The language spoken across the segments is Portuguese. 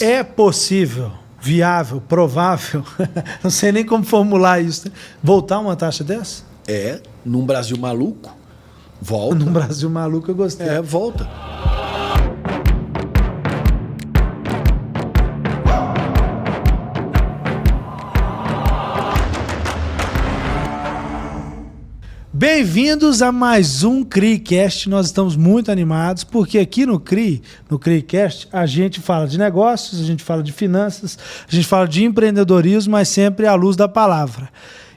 É possível, viável, provável, não sei nem como formular isso, né? Voltar uma taxa dessa? Num Brasil maluco, volta. Num Brasil maluco eu gostei. Volta. Bem-vindos a mais um CRIcast. Nós estamos muito animados porque aqui no CRIcast, a gente fala de negócios, a gente fala de finanças, a gente fala de empreendedorismo, mas sempre à luz da palavra.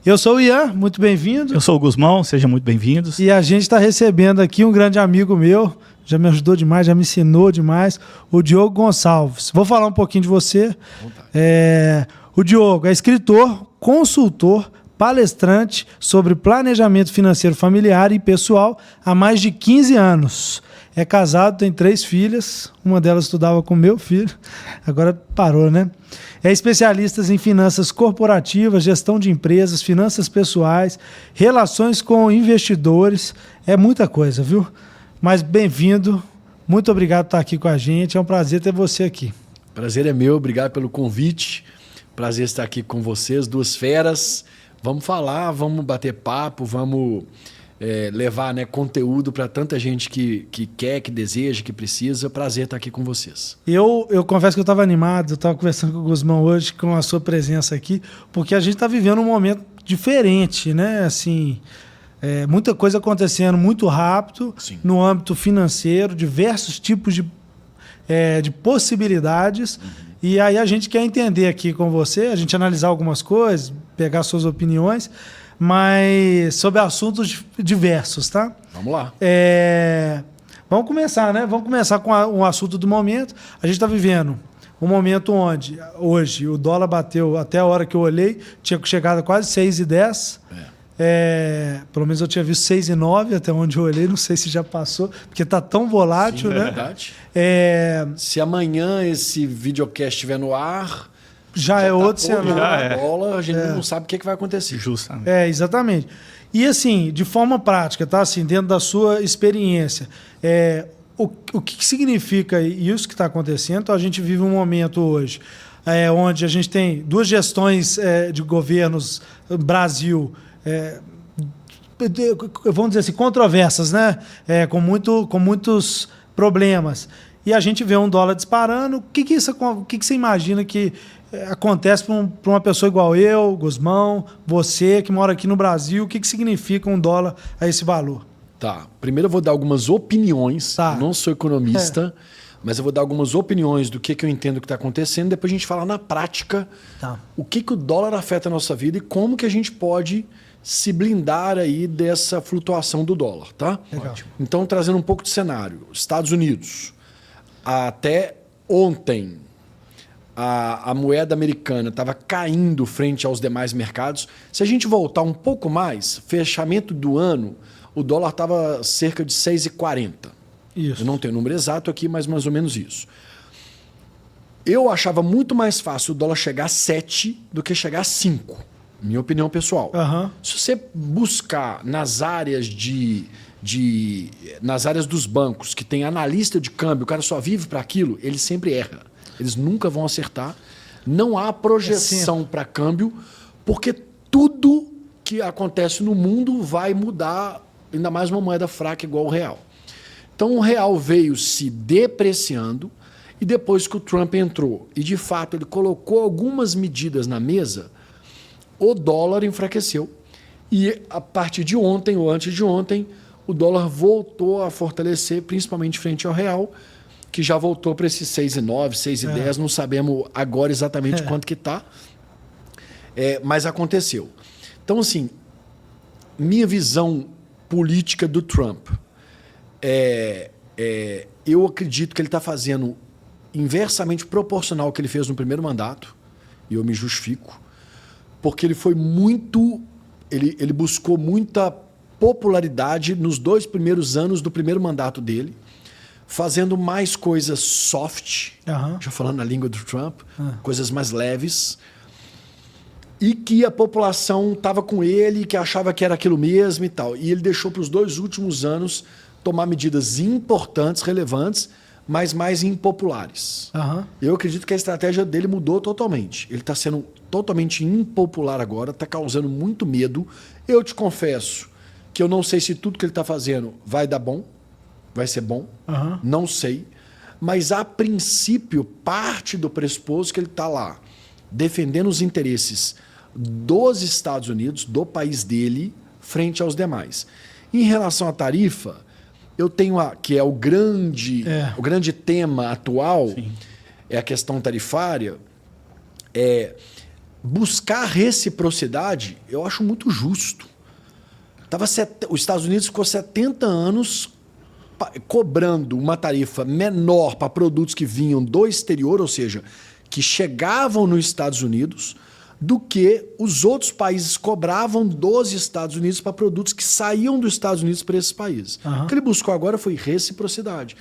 Eu sou o Ian, muito bem-vindo. Eu sou o Gusmão, sejam muito bem-vindos. E a gente está recebendo aqui um grande amigo meu, já me ajudou demais, já me ensinou demais, o Diogo Gonçalves. Vou falar um pouquinho de você. O Diogo é escritor, consultor, palestrante sobre planejamento financeiro familiar e pessoal há mais de 15 anos. É casado, tem 3 filhas, uma delas estudava com meu filho, agora parou, né? É especialista em finanças corporativas, gestão de empresas, finanças pessoais, relações com investidores, é muita coisa, viu? Mas bem-vindo, muito obrigado por estar aqui com a gente, é um prazer ter você aqui. Prazer é meu, obrigado pelo convite, prazer estar aqui com vocês, 2 feras. Vamos falar, vamos bater papo, vamos levar, né, conteúdo para tanta gente que quer, que deseja, que precisa. Prazer estar aqui com vocês. Eu confesso que eu estava animado, eu estava conversando com o Gusmão hoje, com a sua presença aqui, porque a gente está vivendo um momento diferente, né? Assim, muita coisa acontecendo muito rápido. Sim. No âmbito financeiro, diversos tipos de possibilidades. Uhum. E aí a gente quer entender aqui com você, a gente analisar algumas coisas, pegar suas opiniões, mas sobre assuntos diversos, tá? Vamos lá. Vamos começar, né? Vamos começar com um assunto do momento. A gente está vivendo um momento onde, hoje, o dólar bateu, até a hora que eu olhei, tinha chegado a quase 6,10. Pelo menos eu tinha visto 6,9 até onde eu olhei, não sei se já passou, porque está tão volátil, né? Verdade. Se amanhã esse videocast estiver no ar, já é outro cenário. A gente não sabe o que vai acontecer. Justamente. Exatamente. E assim, de forma prática, tá? Assim, dentro da sua experiência, o que significa isso que está acontecendo? Então, a gente vive um momento hoje onde a gente tem 2 gestões de governos Brasil, vamos dizer assim, controversas, né? Com muitos problemas. E a gente vê um dólar disparando. O que você imagina que acontece para uma pessoa igual eu, Gusmão, você que mora aqui no Brasil? O que significa um dólar a esse valor? Tá. Primeiro eu vou dar algumas opiniões. Tá. Não sou economista, mas eu vou dar algumas opiniões do que eu entendo que está acontecendo. Depois a gente fala na prática o que o dólar afeta a nossa vida e como que a gente pode se blindar aí dessa flutuação do dólar, tá? Legal. Então, trazendo um pouco de cenário. Estados Unidos. Até ontem, a moeda americana estava caindo frente aos demais mercados. Se a gente voltar um pouco mais, fechamento do ano, o dólar estava cerca de 6,40. Isso. Eu não tenho o número exato aqui, mas mais ou menos isso. Eu achava muito mais fácil o dólar chegar a 7 do que chegar a 5. Minha opinião pessoal. Uhum. Se você buscar nas áreas nas áreas dos bancos que tem analista de câmbio, o cara só vive para aquilo, ele sempre erra. Eles nunca vão acertar. Não há projeção para câmbio, porque tudo que acontece no mundo vai mudar, ainda mais uma moeda fraca igual o real. Então o real veio se depreciando e depois que o Trump entrou e de fato ele colocou algumas medidas na mesa, o dólar enfraqueceu. E a partir de ontem ou antes de ontem, o dólar voltou a fortalecer, principalmente frente ao real, que já voltou para esses 6,9, 6,10, não sabemos agora exatamente quanto que está, mas aconteceu. Então, assim, minha visão política do Trump, eu acredito que ele está fazendo inversamente proporcional ao que ele fez no primeiro mandato, e eu me justifico, porque ele foi muito... Ele buscou muita popularidade nos 2 primeiros anos do primeiro mandato dele, fazendo mais coisas soft, já falando na língua do Trump, coisas mais leves, e que a população estava com ele, que achava que era aquilo mesmo e tal. E ele deixou para os 2 últimos anos tomar medidas importantes, relevantes, mas mais impopulares. Aham. Eu acredito que a estratégia dele mudou totalmente. Ele está sendo totalmente impopular agora, está causando muito medo. Eu te confesso que eu não sei se tudo que ele está fazendo vai dar bom, vai ser bom, Aham. não sei. Mas, a princípio, parte do pressuposto que ele está lá defendendo os interesses dos Estados Unidos, do país dele, frente aos demais. Em relação à tarifa, eu tenho que é o grande tema atual, é a questão tarifária, buscar reciprocidade, eu acho muito justo. Os Estados Unidos ficou 70 anos cobrando uma tarifa menor para produtos que vinham do exterior, ou seja, que chegavam nos Estados Unidos, do que os outros países cobravam dos Estados Unidos para produtos que saíam dos Estados Unidos para esses países. O que ele buscou agora foi reciprocidade.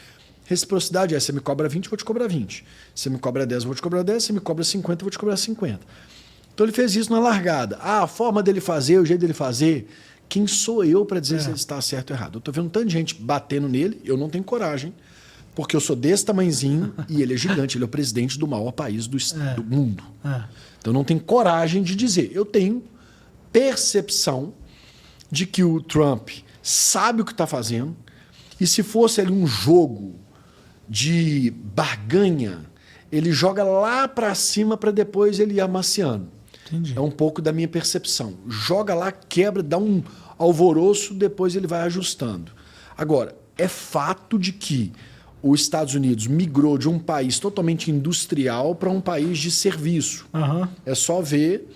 Reciprocidade é: você me cobra 20, eu vou te cobrar 20. Você me cobra 10, eu vou te cobrar 10. Você me cobra 50, eu vou te cobrar 50. Então ele fez isso na largada. A forma dele fazer, o jeito dele fazer, quem sou eu para dizer se ele está certo ou errado? Eu estou vendo tanta gente batendo nele, eu não tenho coragem, porque eu sou desse tamanhozinho e ele é gigante, ele é o presidente do maior país do mundo. Então eu não tenho coragem de dizer. Eu tenho percepção de que o Trump sabe o que está fazendo, e se fosse ali um jogo de barganha, ele joga lá para cima para depois ele ir amaciando. Entendi. É um pouco da minha percepção. Joga lá, quebra, dá um alvoroço, depois ele vai ajustando. Agora, é fato de que os Estados Unidos migrou de um país totalmente industrial para um país de serviço. É só ver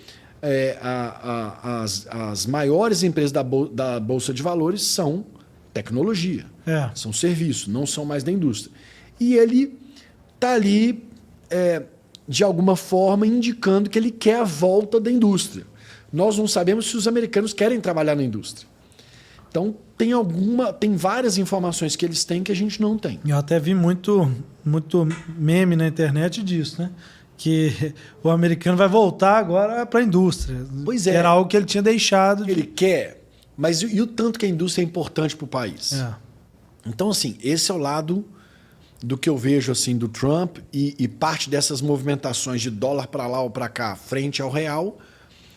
as maiores empresas da Bolsa de Valores são tecnologia, são serviço, não são mais da indústria. E ele está ali, de alguma forma, indicando que ele quer a volta da indústria. Nós não sabemos se os americanos querem trabalhar na indústria. Então, tem várias informações que eles têm que a gente não tem. Eu até vi muito meme na internet disso, né? Que o americano vai voltar agora para a indústria. Pois é. Era algo que ele tinha deixado. Ele quer, mas e o tanto que a indústria é importante para o país? Então, assim, esse é o lado do que eu vejo assim do Trump, e parte dessas movimentações de dólar para lá ou para cá frente ao real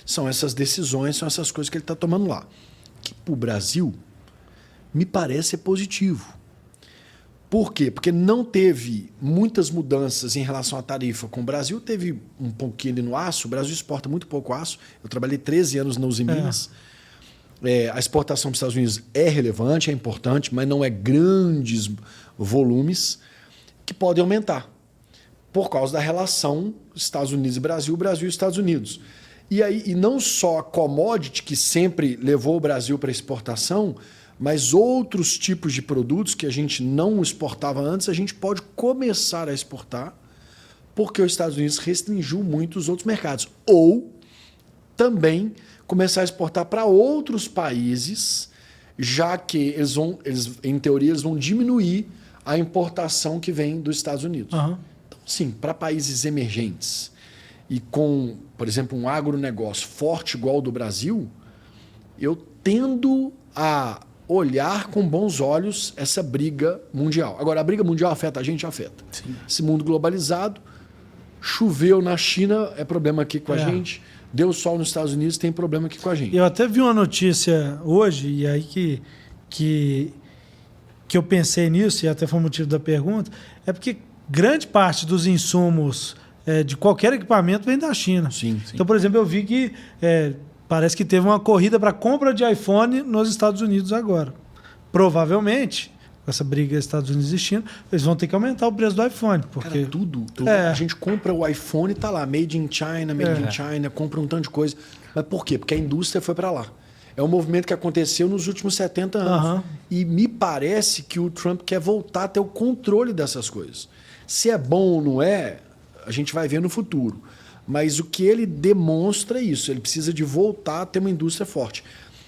são essas decisões, são essas coisas que ele está tomando lá. Que para o Brasil me parece positivo. Por quê? Porque não teve muitas mudanças em relação à tarifa com o Brasil. Teve um pouquinho ali no aço. O Brasil exporta muito pouco aço. Eu trabalhei 13 anos na Uzi Minas. A exportação para os Estados Unidos é relevante, é importante, mas não é grandes volumes que podem aumentar por causa da relação Estados Unidos e Brasil e Estados Unidos. E não só a commodity, que sempre levou o Brasil para exportação, mas outros tipos de produtos que a gente não exportava antes, a gente pode começar a exportar, porque os Estados Unidos restringiu muito os outros mercados. Ou também começar a exportar para outros países, já que eles, em teoria, eles vão diminuir a importação que vem dos Estados Unidos. Então, sim, para países emergentes e com, por exemplo, um agronegócio forte igual ao do Brasil, eu tendo a olhar com bons olhos essa briga mundial. Agora, a briga mundial afeta a gente? Afeta. Sim. Esse mundo globalizado, choveu na China, é problema aqui com a gente. Deu sol nos Estados Unidos, tem problema aqui com a gente. Eu até vi uma notícia hoje, e aí que eu pensei nisso, e até foi o motivo da pergunta, é porque grande parte dos insumos de qualquer equipamento vem da China. Sim. Então, por exemplo, eu vi que parece que teve uma corrida para compra de iPhone nos Estados Unidos agora. Provavelmente, com essa briga Estados Unidos e China, eles vão ter que aumentar o preço do iPhone. Porque cara, tudo. A gente compra o iPhone e tá lá, made in China, compra um tanto de coisa. Mas por quê? Porque a indústria foi para lá. É um movimento que aconteceu nos últimos 70 anos. E me parece que o Trump quer voltar a ter o controle dessas coisas. Se é bom ou não é, a gente vai ver no futuro. Mas o que ele demonstra é isso. Ele precisa de voltar a ter uma indústria forte.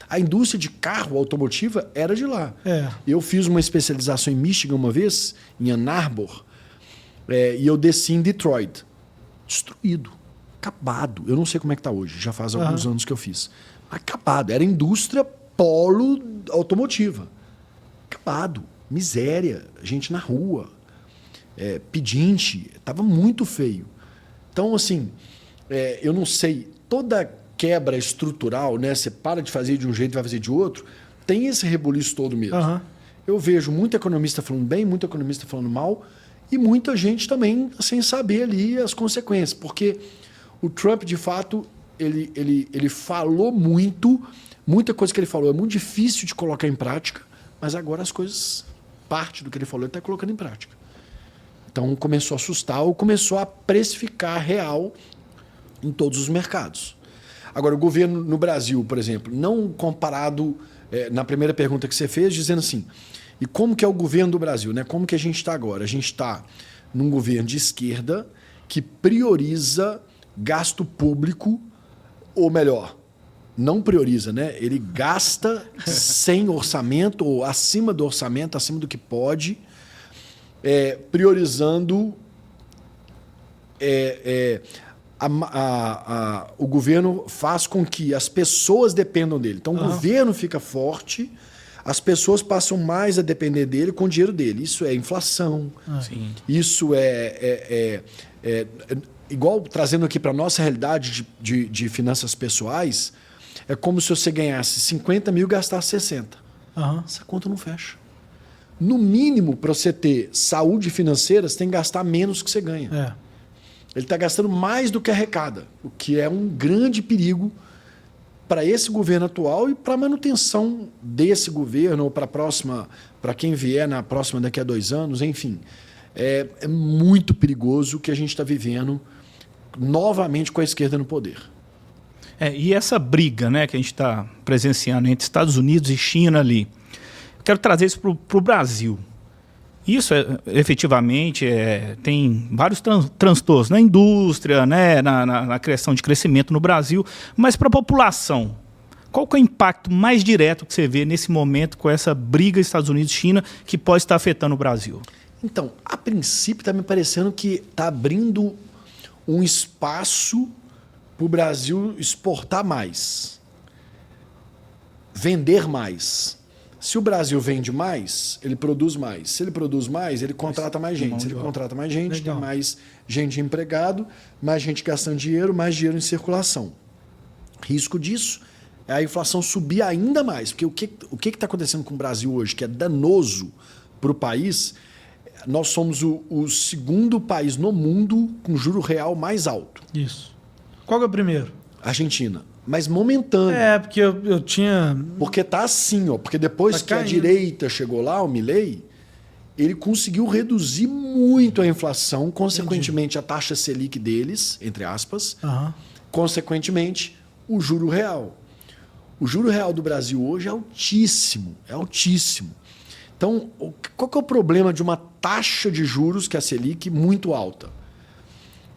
A indústria de carro automotiva era de lá. Eu fiz uma especialização em Michigan uma vez, em Ann Arbor, e eu desci em Detroit. Destruído. Acabado. Eu não sei como é que está hoje. Já faz alguns anos que eu fiz. Acabado. Era indústria polo automotiva. Acabado. Miséria. Gente na rua. pedinte, estava muito feio. Então, assim, eu não sei, toda quebra estrutural, né? Você para de fazer de um jeito e vai fazer de outro, tem esse rebuliço todo mesmo. Aham. Eu vejo muito economista falando bem, muito economista falando mal, e muita gente também sem saber ali as consequências. Porque o Trump, de fato, ele falou muito, muita coisa que ele falou é muito difícil de colocar em prática, mas agora as coisas, parte do que ele falou, ele está colocando em prática. Então começou a assustar ou começou a precificar real em todos os mercados. Agora, o governo no Brasil, por exemplo, não comparado na primeira pergunta que você fez, dizendo assim, e como que é o governo do Brasil? Né? Como que a gente está agora? A gente está num governo de esquerda que prioriza gasto público, ou melhor, não prioriza, né? Ele gasta sem orçamento ou acima do orçamento, acima do que pode, priorizando o governo faz com que as pessoas dependam dele. Então, o governo fica forte, as pessoas passam mais a depender dele com o dinheiro dele. Isso é inflação. Sim. Isso igual trazendo aqui para a nossa realidade de finanças pessoais, é como se você ganhasse 50 mil e gastasse 60. Essa conta não fecha. No mínimo, para você ter saúde financeira, você tem que gastar menos que você ganha. Ele está gastando mais do que arrecada, o que é um grande perigo para esse governo atual e para a manutenção desse governo, ou para quem vier na próxima daqui a 2 anos, enfim. É muito perigoso o que a gente está vivendo novamente com a esquerda no poder. E essa briga, né, que a gente está presenciando entre Estados Unidos e China ali, eu quero trazer isso para o Brasil. Isso, efetivamente, tem vários transtornos na indústria, né, na criação de crescimento no Brasil, mas para a população, qual que é o impacto mais direto que você vê nesse momento com essa briga Estados Unidos-China que pode estar afetando o Brasil? Então, a princípio está me parecendo que está abrindo um espaço para o Brasil exportar mais, vender mais. Se o Brasil vende mais, ele produz mais. Se ele produz mais, ele contrata mais gente. Se ele contrata mais gente, tem mais gente empregado, mais gente gastando dinheiro, mais dinheiro em circulação. Risco disso é a inflação subir ainda mais. Porque o que está acontecendo com o Brasil hoje, que é danoso para o país, nós somos o segundo país no mundo com juro real mais alto. Isso. Qual que é o primeiro? Argentina. Mas momentâneo. Porque eu tinha... Porque tá assim, ó. Porque depois que a direita chegou lá, o Milei, ele conseguiu reduzir muito a inflação, consequentemente a taxa Selic deles, entre aspas, consequentemente o juro real. O juro real do Brasil hoje é altíssimo, Então, qual que é o problema de uma taxa de juros, que é a Selic, muito alta?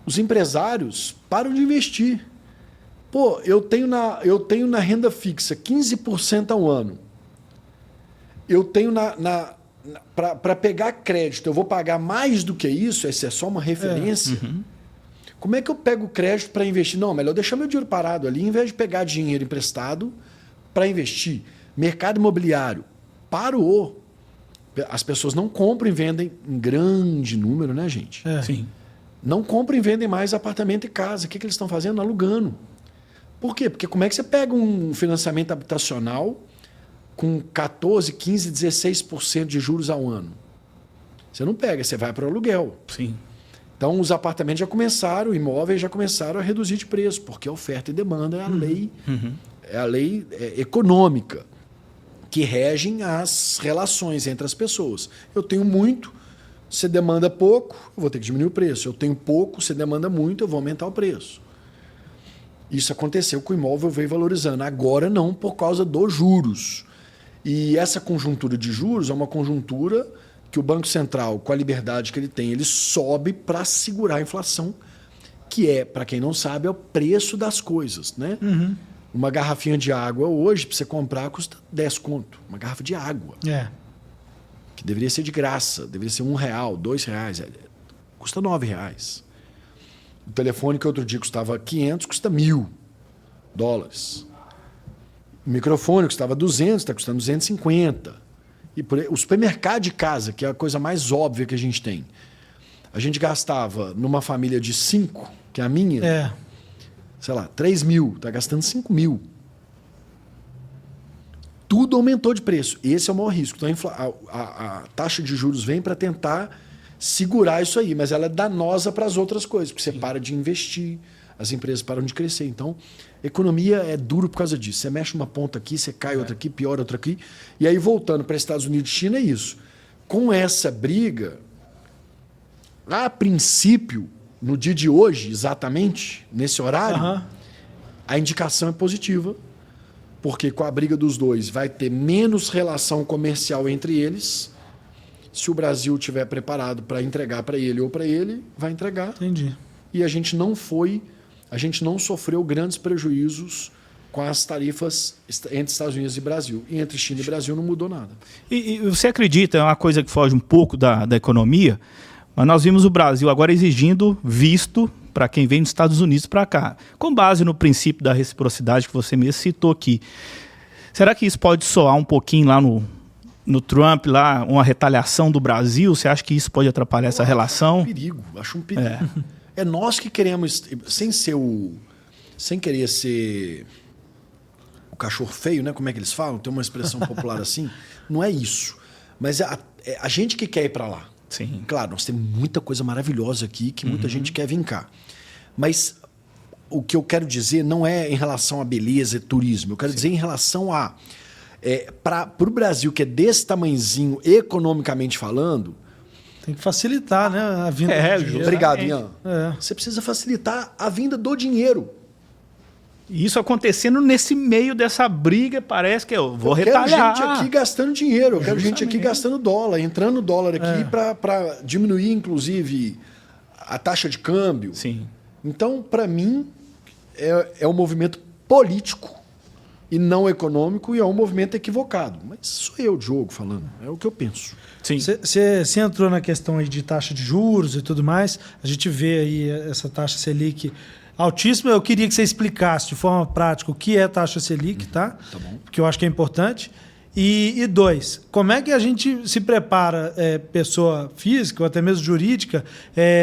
Os empresários param de investir. Pô, eu tenho na renda fixa 15% ao ano. Eu tenho para pegar crédito, eu vou pagar mais do que isso, essa é só uma referência. Como é que eu pego crédito para investir? Não, melhor deixar meu dinheiro parado ali, em vez de pegar dinheiro emprestado para investir. Mercado imobiliário parou. As pessoas não compram e vendem em grande número, né, gente? Sim. Não compram e vendem mais apartamento e casa. O que eles estão fazendo? Alugando. Por quê? Porque como é que você pega um financiamento habitacional com 14, 15, 16% de juros ao ano? Você não pega, você vai para o aluguel. Sim. Então, os apartamentos já começaram, imóveis já começaram a reduzir de preço, porque oferta e demanda é a lei, é a lei econômica que regem as relações entre as pessoas. Eu tenho muito, você demanda pouco, eu vou ter que diminuir o preço. Eu tenho pouco, você demanda muito, eu vou aumentar o preço. Isso aconteceu com o imóvel, veio valorizando. Agora não, por causa dos juros. E essa conjuntura de juros é uma conjuntura que o Banco Central, com a liberdade que ele tem, ele sobe para segurar a inflação, que é, para quem não sabe, é o preço das coisas, né? Uma garrafinha de água hoje, para você comprar, custa 10 conto. Uma garrafa de água. Que deveria ser de graça, deveria ser R$1, R$2. Custa R$9. O telefone que outro dia custava 500, custa $1.000. O microfone custava 200, está custando 250. E o supermercado de casa, que é a coisa mais óbvia que a gente tem. a gente gastava numa família de 5, que é a minha, sei lá, 3 mil, está gastando 5 mil. Tudo aumentou de preço. Esse é o maior risco. Então, a taxa de juros vem para tentar segurar isso aí, mas ela é danosa para as outras coisas, porque você para de investir, as empresas param de crescer. Então, economia é duro por causa disso. Você mexe uma ponta aqui, você cai outra aqui, piora outra aqui. E aí, voltando para Estados Unidos e China, é isso. Com essa briga, a princípio, no dia de hoje, exatamente, nesse horário, a indicação é positiva, porque com a briga dos dois vai ter menos relação comercial entre eles. Se o Brasil estiver preparado para entregar para ele ou para ele, vai entregar. Entendi. E a gente não sofreu grandes prejuízos com as tarifas entre Estados Unidos e Brasil. E entre China e Brasil não mudou nada. E você acredita, é uma coisa que foge um pouco da economia, mas nós vimos o Brasil agora exigindo visto para quem vem dos Estados Unidos para cá, com base no princípio da reciprocidade que você mesmo citou aqui. Será que isso pode soar um pouquinho lá no Trump, lá, uma retaliação do Brasil? Você acha que isso pode atrapalhar essa relação? Acho um perigo. É nós que queremos, sem querer ser o cachorro feio, né? Como é que eles falam? Tem uma expressão popular assim. Não é isso. Mas é a gente que quer ir para lá. Sim. Claro, nós temos muita coisa maravilhosa aqui que muita gente quer vir cá. Mas o que eu quero dizer não é em relação à beleza e turismo. Eu quero dizer em relação a... para o Brasil, que é desse tamanhozinho, economicamente falando... Tem que facilitar, né, a vinda do dinheiro. Obrigado, Ian. Você precisa facilitar a vinda do dinheiro. Isso acontecendo nesse meio dessa briga, parece que eu vou retaliar. Eu quero gente aqui gastando dinheiro, eu quero gente aqui gastando dólar, entrando dólar aqui para diminuir, inclusive, a taxa de câmbio. Sim. Então, para mim, é um movimento político e não econômico, e é um movimento equivocado. Mas sou eu, Diogo, falando. É o que eu penso. Você entrou na questão aí de taxa de juros e tudo mais. A gente vê aí essa taxa Selic altíssima. Eu queria que você explicasse de forma prática o que é taxa Selic, tá? Tá bom. Porque eu acho que é importante. E dois, como é que a gente se prepara, pessoa física ou até mesmo jurídica,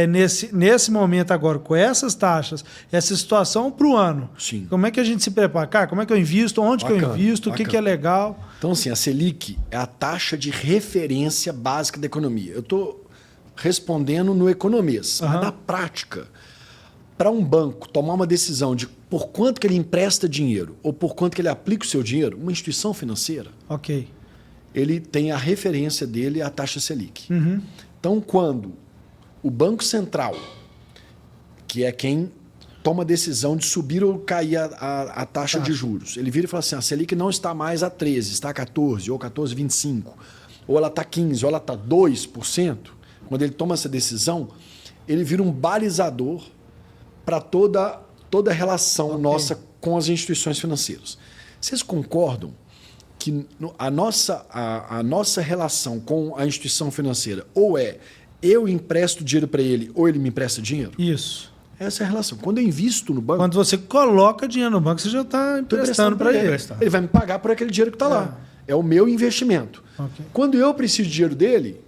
nesse momento agora, com essas taxas, essa situação para o ano? Sim. Como é que a gente se prepara? Cara, como é que eu invisto? Onde que eu invisto? O que é legal? Então, assim, a Selic é a taxa de referência básica da economia. Eu estou respondendo no economês, mas na prática, para um banco tomar uma decisão de por quanto que ele empresta dinheiro ou por quanto que ele aplica o seu dinheiro, uma instituição financeira, ele tem a referência dele a taxa Selic. Então, quando o Banco Central, que é quem toma a decisão de subir ou cair a taxa de juros, ele vira e fala assim, a Selic não está mais a 13, está a 14 ou 14,25, ou ela está 15, ou ela está 2%, quando ele toma essa decisão, ele vira um balizador para toda a relação nossa com as instituições financeiras. Vocês concordam que a nossa relação com a instituição financeira ou eu empresto dinheiro para ele ou ele me empresta dinheiro? Isso. Essa é a relação. Quando eu invisto no banco... Quando você coloca dinheiro no banco, você já está emprestando para ele. Ele vai me pagar por aquele dinheiro que está lá. É o meu investimento. Quando eu preciso de dinheiro dele,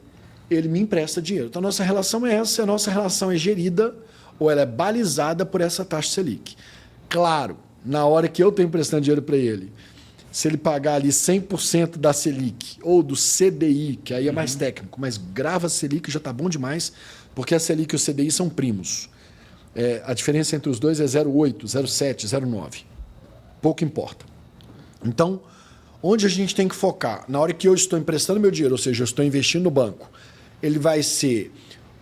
ele me empresta dinheiro. Então, a nossa relação é essa. A nossa relação é gerida ou ela é balizada por essa taxa Selic. Claro, na hora que eu estou emprestando dinheiro para ele, se ele pagar ali 100% da Selic ou do CDI, que aí é mais técnico, mas grava a Selic já está bom demais, porque a Selic e o CDI são primos. A diferença entre os dois é 0,8, 0,7, 0,9. Pouco importa. Então, onde a gente tem que focar? Na hora que eu estou emprestando meu dinheiro, ou seja, eu estou investindo no banco, ele vai ser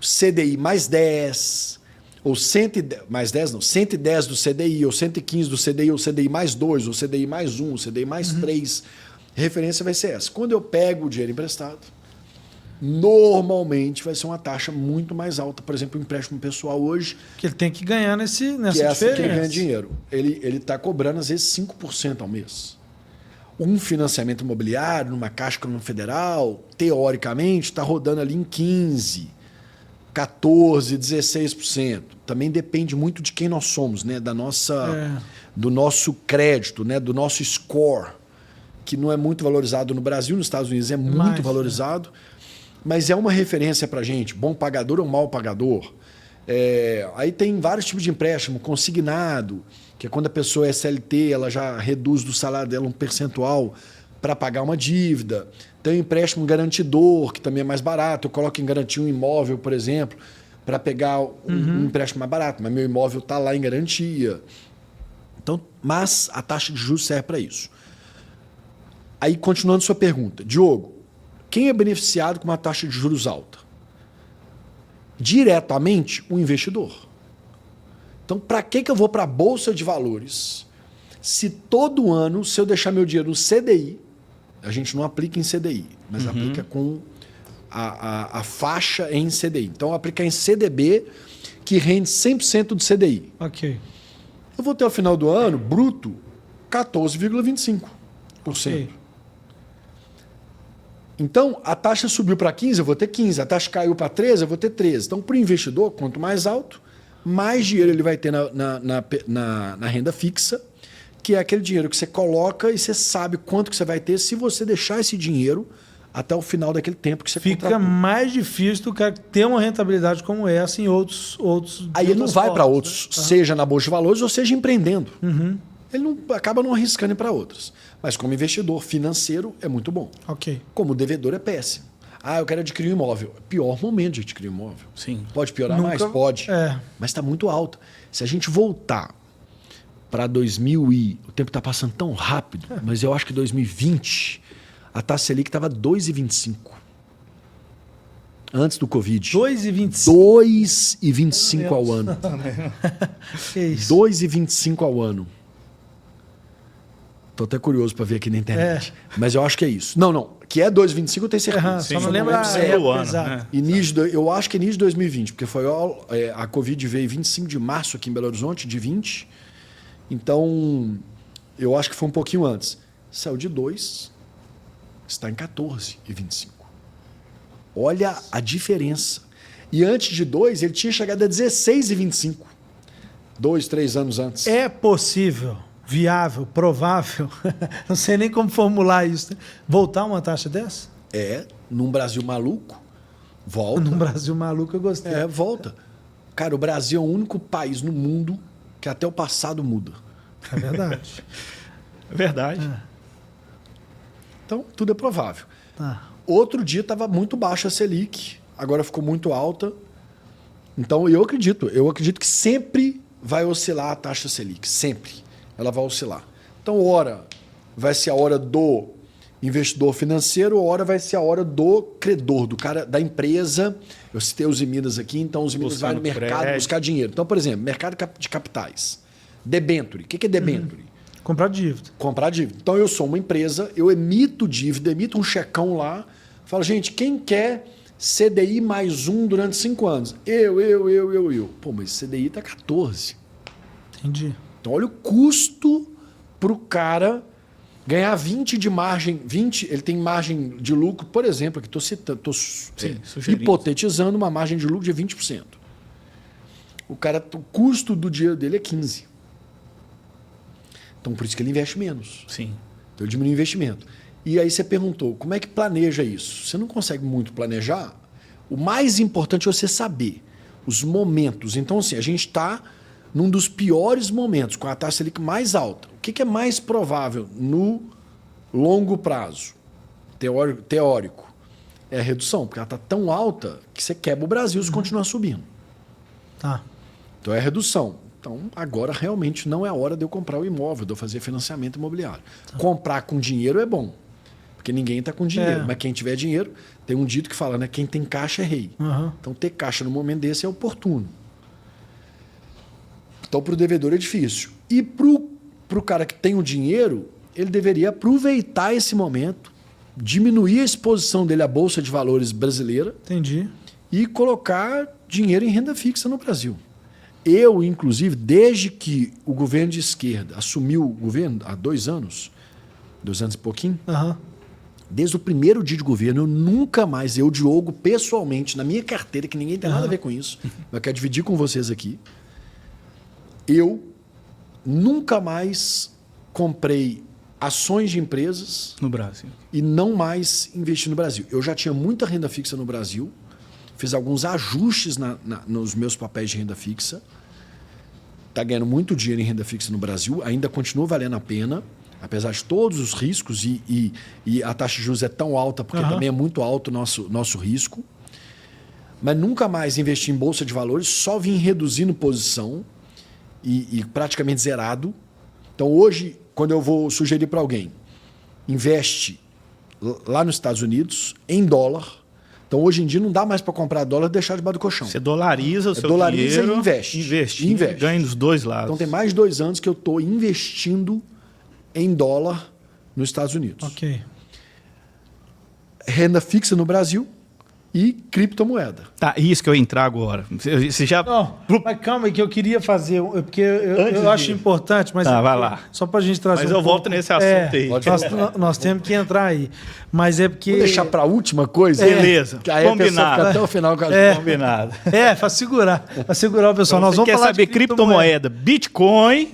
CDI mais 10... ou 110, mais 10 não, 110 do CDI, ou 115 do CDI, ou CDI mais 2, ou CDI mais 1, ou CDI mais 3. A referência vai ser essa. Quando eu pego o dinheiro emprestado, normalmente vai ser uma taxa muito mais alta. Por exemplo, o empréstimo pessoal hoje... Que ele tem que ganhar nessa diferença. Que ele ganha dinheiro. Ele está cobrando, às vezes, 5% ao mês. Um financiamento imobiliário, numa Caixa Econômica Federal, teoricamente, está rodando ali em 15%. 14%, 16%. Também depende muito de quem nós somos, né? Do nosso crédito, né? Do nosso score, que não é muito valorizado no Brasil, nos Estados Unidos é muito valorizado. mas é uma referência para a gente, bom pagador ou mal pagador. Aí tem vários tipos de empréstimo, consignado, que é quando a pessoa é CLT, ela já reduz do salário dela um percentual para pagar uma dívida. Tem o empréstimo garantidor, que também é mais barato. Eu coloco em garantia um imóvel, por exemplo, para pegar um empréstimo mais barato, mas meu imóvel está lá em garantia. Então, mas a taxa de juros serve para isso. Aí, continuando sua pergunta, Diogo, quem é beneficiado com uma taxa de juros alta? Diretamente, o investidor. Então, para que eu vou para a Bolsa de Valores se todo ano, se eu deixar meu dinheiro no CDI, a gente não aplica em CDI, mas aplica com a faixa em CDI. Então, aplicar em CDB, que rende 100% do CDI. Ok. Eu vou ter ao final do ano, bruto, 14,25%. Okay. Então, a taxa subiu para 15%, eu vou ter 15%. A taxa caiu para 13%, eu vou ter 13%. Então, para o investidor, quanto mais alto, mais dinheiro ele vai ter na renda fixa, que é aquele dinheiro que você coloca e você sabe quanto que você vai ter se você deixar esse dinheiro até o final daquele tempo que você fica mais difícil do cara ter uma rentabilidade como essa em outros Aí ele não vai para outros, né? Seja na Bolsa de Valores ou seja empreendendo. Ele acaba não arriscando para outras. Mas como investidor financeiro é muito bom. Ok. Como devedor é péssimo. Eu quero adquirir um imóvel. Pior momento de adquirir um imóvel. Sim. Pode piorar mais? Pode. Mas está muito alto. Se a gente voltar para 2000 o tempo está passando tão rápido, mas eu acho que 2020 a taxa Selic estava 2,25. Antes do Covid. 2,25? 2,25 ao ano. Que isso? 2,25 ao ano. Estou até curioso para ver aqui na internet. Mas eu acho que é isso. Não. Que é 2,25 eu tenho certeza. Só não lembro a época exata. Eu acho que é início de 2020, porque foi a Covid veio 25 de março aqui em Belo Horizonte, de 20. Então, eu acho que foi um pouquinho antes. Saiu de 2, está em 14,25. Olha a diferença. E antes de 2, ele tinha chegado a 16,25. 2, 3 anos antes. É possível, viável, provável, não sei nem como formular isso, né? Voltar uma taxa dessa? Num Brasil maluco, volta. Num Brasil maluco eu gostei. Volta. Cara, o Brasil é o único país no mundo que até o passado muda. É verdade. É verdade. Então, tudo é provável. Tá. Outro dia estava muito baixa a Selic, agora ficou muito alta. Então, eu acredito que sempre vai oscilar a taxa Selic, sempre. Ela vai oscilar. Então, hora vai ser a hora do investidor financeiro, hora vai ser a hora do credor, do cara da empresa. Eu citei os Midas aqui, então os Midas vai no mercado buscar dinheiro. Então, por exemplo, mercado de capitais. Debenture. O que é debenture? Comprar dívida. Comprar dívida. Então, eu sou uma empresa, eu emito dívida, emito um checão lá, falo, gente, quem quer CDI mais 1 durante 5 anos? Eu. Pô, mas CDI está 14. Entendi. Então, olha o custo para o cara ganhar 20 de margem. 20, ele tem margem de lucro, por exemplo, aqui estou hipotetizando uma margem de lucro de 20%. O custo do dinheiro dele é 15%. Então, por isso que ele investe menos. Sim. Então, ele diminui o investimento. E aí você perguntou, como é que planeja isso? Você não consegue muito planejar. O mais importante é você saber os momentos. Então, assim, a gente está num dos piores momentos, com a taxa Selic mais alta. O que é mais provável no longo prazo? Teórico. É a redução, porque ela está tão alta que você quebra o Brasil se continuar subindo. Tá. Então, é a redução. Então, agora realmente não é a hora de eu comprar o imóvel, de eu fazer financiamento imobiliário. Tá. Comprar com dinheiro é bom, porque ninguém está com dinheiro. Mas quem tiver dinheiro, tem um dito que fala, né? Quem tem caixa é rei. Então, ter caixa no momento desse é oportuno. Então, para o devedor é difícil. E para o cara que tem o dinheiro, ele deveria aproveitar esse momento, diminuir a exposição dele à Bolsa de Valores brasileira. Entendi. E colocar dinheiro em renda fixa no Brasil. Eu, inclusive, desde que o governo de esquerda assumiu o governo, há 2 anos, 2 anos e pouquinho, desde o primeiro dia de governo, eu nunca mais, Diogo, pessoalmente, na minha carteira, que ninguém tem nada a ver com isso, mas eu quero dividir com vocês aqui, eu nunca mais comprei ações de empresas No Brasil. e não mais investir no Brasil. Eu já tinha muita renda fixa no Brasil, fiz alguns ajustes nos meus papéis de renda fixa. Está ganhando muito dinheiro em renda fixa no Brasil, ainda continua valendo a pena, apesar de todos os riscos e a taxa de juros é tão alta, porque também é muito alto o nosso risco. Mas nunca mais investi em bolsa de valores, só vim reduzindo posição e praticamente zerado. Então hoje, quando eu vou sugerir para alguém, investe lá nos Estados Unidos em dólar. Então hoje em dia não dá mais para comprar dólar e deixar debaixo do colchão. Você dolariza o seu dolariza dinheiro. E investe. Investe. Ganha dos dois lados. Então tem mais de 2 anos que eu estou investindo em dólar nos Estados Unidos. Ok. Renda fixa no Brasil e criptomoeda. Tá, isso que eu ia entrar agora. Você já... Não, mas calma aí que eu queria fazer, porque eu acho importante, mas vai lá. Só pra gente trazer Mas eu volto nesse assunto aí. Nós temos que entrar aí. Mas é porque... Vou deixar para a última coisa? Beleza. Que aí a pessoa Combinado. fica até o final. Combinado. para segurar o pessoal. Então, nós vamos quer falar saber de criptomoeda, Bitcoin...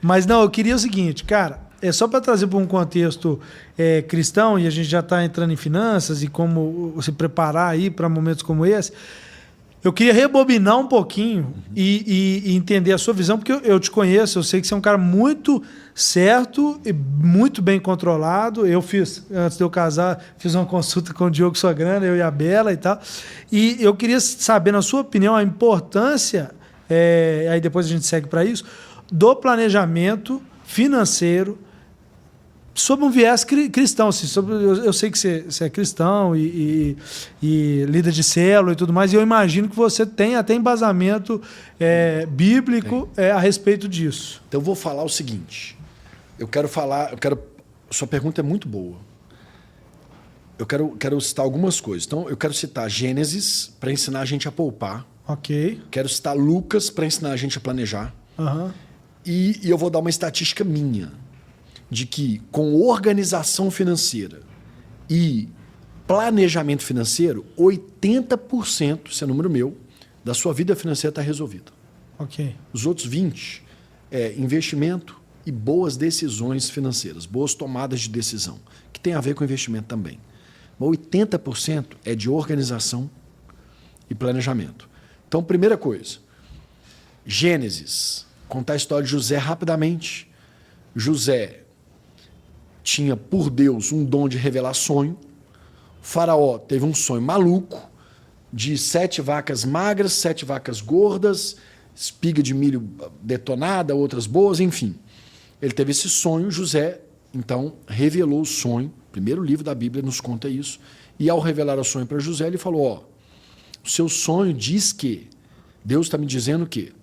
Mas não, eu queria o seguinte, cara, é só para trazer para um contexto cristão, e a gente já está entrando em finanças e como se preparar aí para momentos como esse. Eu queria rebobinar um pouquinho e entender a sua visão, porque eu te conheço, eu sei que você é um cara muito certo e muito bem controlado. Eu fiz, antes de eu casar, fiz uma consulta com o Diogo Sograna, eu e a Bela e tal. E eu queria saber, na sua opinião, a importância, aí depois a gente segue para isso, do planejamento financeiro sob um viés cristão. Assim, eu sei que você é cristão e líder de célula e tudo mais, e eu imagino que você tem até embasamento bíblico a respeito disso. Então eu vou falar o seguinte. Sua pergunta é muito boa. Eu quero citar algumas coisas. Então eu quero citar Gênesis para ensinar a gente a poupar. Ok. Quero citar Lucas para ensinar a gente a planejar. Uhum. E eu vou dar uma estatística minha de que com organização financeira e planejamento financeiro, 80%, esse é número meu, da sua vida financeira está resolvida. Ok. Os outros 20% é investimento e boas decisões financeiras, boas tomadas de decisão, que tem a ver com investimento também. Mas 80% é de organização e planejamento. Então, primeira coisa, Gênesis, contar a história de José rapidamente. José tinha por Deus um dom de revelar sonho. O faraó teve um sonho maluco de 7 vacas magras, 7 vacas gordas, espiga de milho detonada, outras boas, enfim. Ele teve esse sonho, José, então, revelou o sonho. O primeiro livro da Bíblia nos conta isso. E ao revelar o sonho para José, ele falou, o seu sonho diz que, Deus está me dizendo que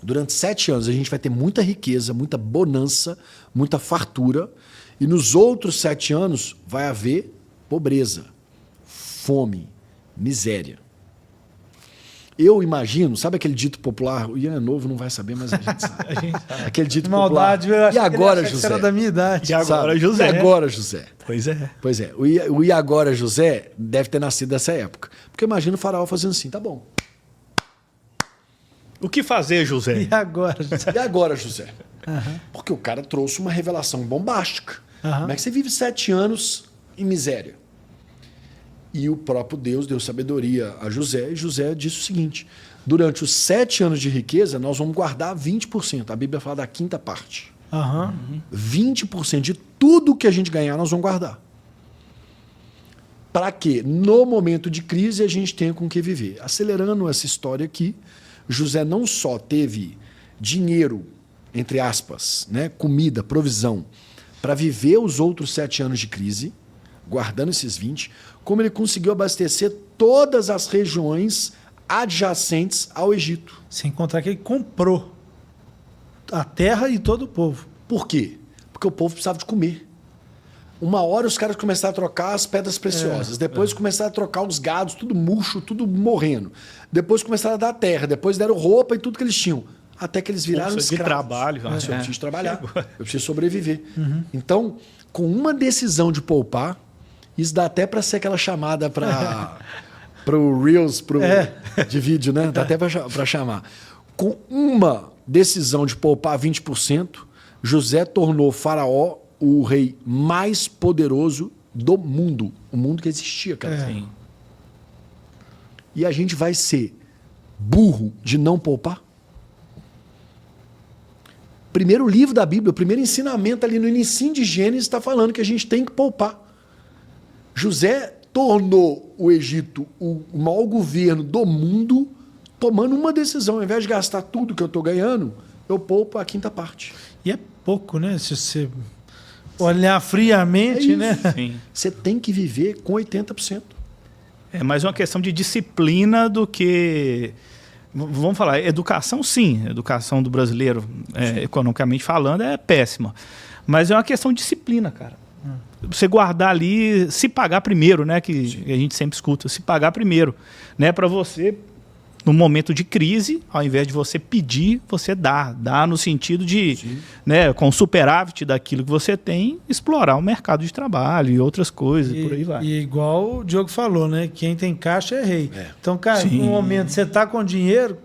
durante 7 anos a gente vai ter muita riqueza, muita bonança, muita fartura, e nos outros 7 anos vai haver pobreza, fome, miséria. Eu imagino, sabe aquele dito popular, o Ian é novo, não vai saber, mas a gente sabe. Aquele dito Maldade, popular. eu E agora, que José? era da minha idade. E agora, Sabe? José? E agora, José? Pois é. Pois é. O E agora, José, deve ter nascido dessa época. Porque imagina o faraó fazendo assim, tá bom. O que fazer, José? E agora? E agora, José? Porque o cara trouxe uma revelação bombástica. Como é que você vive 7 anos em miséria? E o próprio Deus deu sabedoria a José, e José disse o seguinte, durante os 7 anos de riqueza, nós vamos guardar 20%. A Bíblia fala da quinta parte. 20% de tudo que a gente ganhar, nós vamos guardar. Para que, no momento de crise, a gente tenha com o que viver. Acelerando essa história aqui, José não só teve dinheiro, entre aspas, né, comida, provisão, para viver os outros 7 anos de crise, guardando esses 20%, como ele conseguiu abastecer todas as regiões adjacentes ao Egito. Sem contar que ele comprou a terra e todo o povo. Por quê? Porque o povo precisava de comer. Uma hora os caras começaram a trocar as pedras preciosas, depois começaram a trocar os gados, tudo murcho, tudo morrendo. Depois começaram a dar terra, depois deram roupa e tudo que eles tinham. Até que eles viraram escravos. De trabalho. Eu preciso trabalhar, eu preciso sobreviver. Então, com uma decisão de poupar, isso dá até para ser aquela chamada para o Reels de vídeo, né? Dá até para chamar. Com uma decisão de poupar 20%, José tornou o faraó o rei mais poderoso do mundo. O mundo que existia, cara. Sim. E a gente vai ser burro de não poupar? Primeiro livro da Bíblia, o primeiro ensinamento ali no início de Gênesis está falando que a gente tem que poupar. José tornou o Egito o maior governo do mundo tomando uma decisão. Ao invés de gastar tudo que eu estou ganhando, eu poupo a quinta parte. E é pouco, né? Se você olhar friamente, né? Sim. Você tem que viver com 80%. É mais uma questão de disciplina do que... Vamos falar, educação sim, educação do brasileiro, economicamente falando, é péssima. Mas é uma questão de disciplina, cara. Você guardar ali, se pagar primeiro, né? Que a gente sempre escuta, se pagar primeiro. Né, para você, no momento de crise, ao invés de você pedir, você dá. Dá no sentido de, né, com o superávit daquilo que você tem, explorar o mercado de trabalho e outras coisas, por aí vai. E igual o Diogo falou, né? Quem tem caixa é rei. Então, cara, Sim. no momento que você está com dinheiro,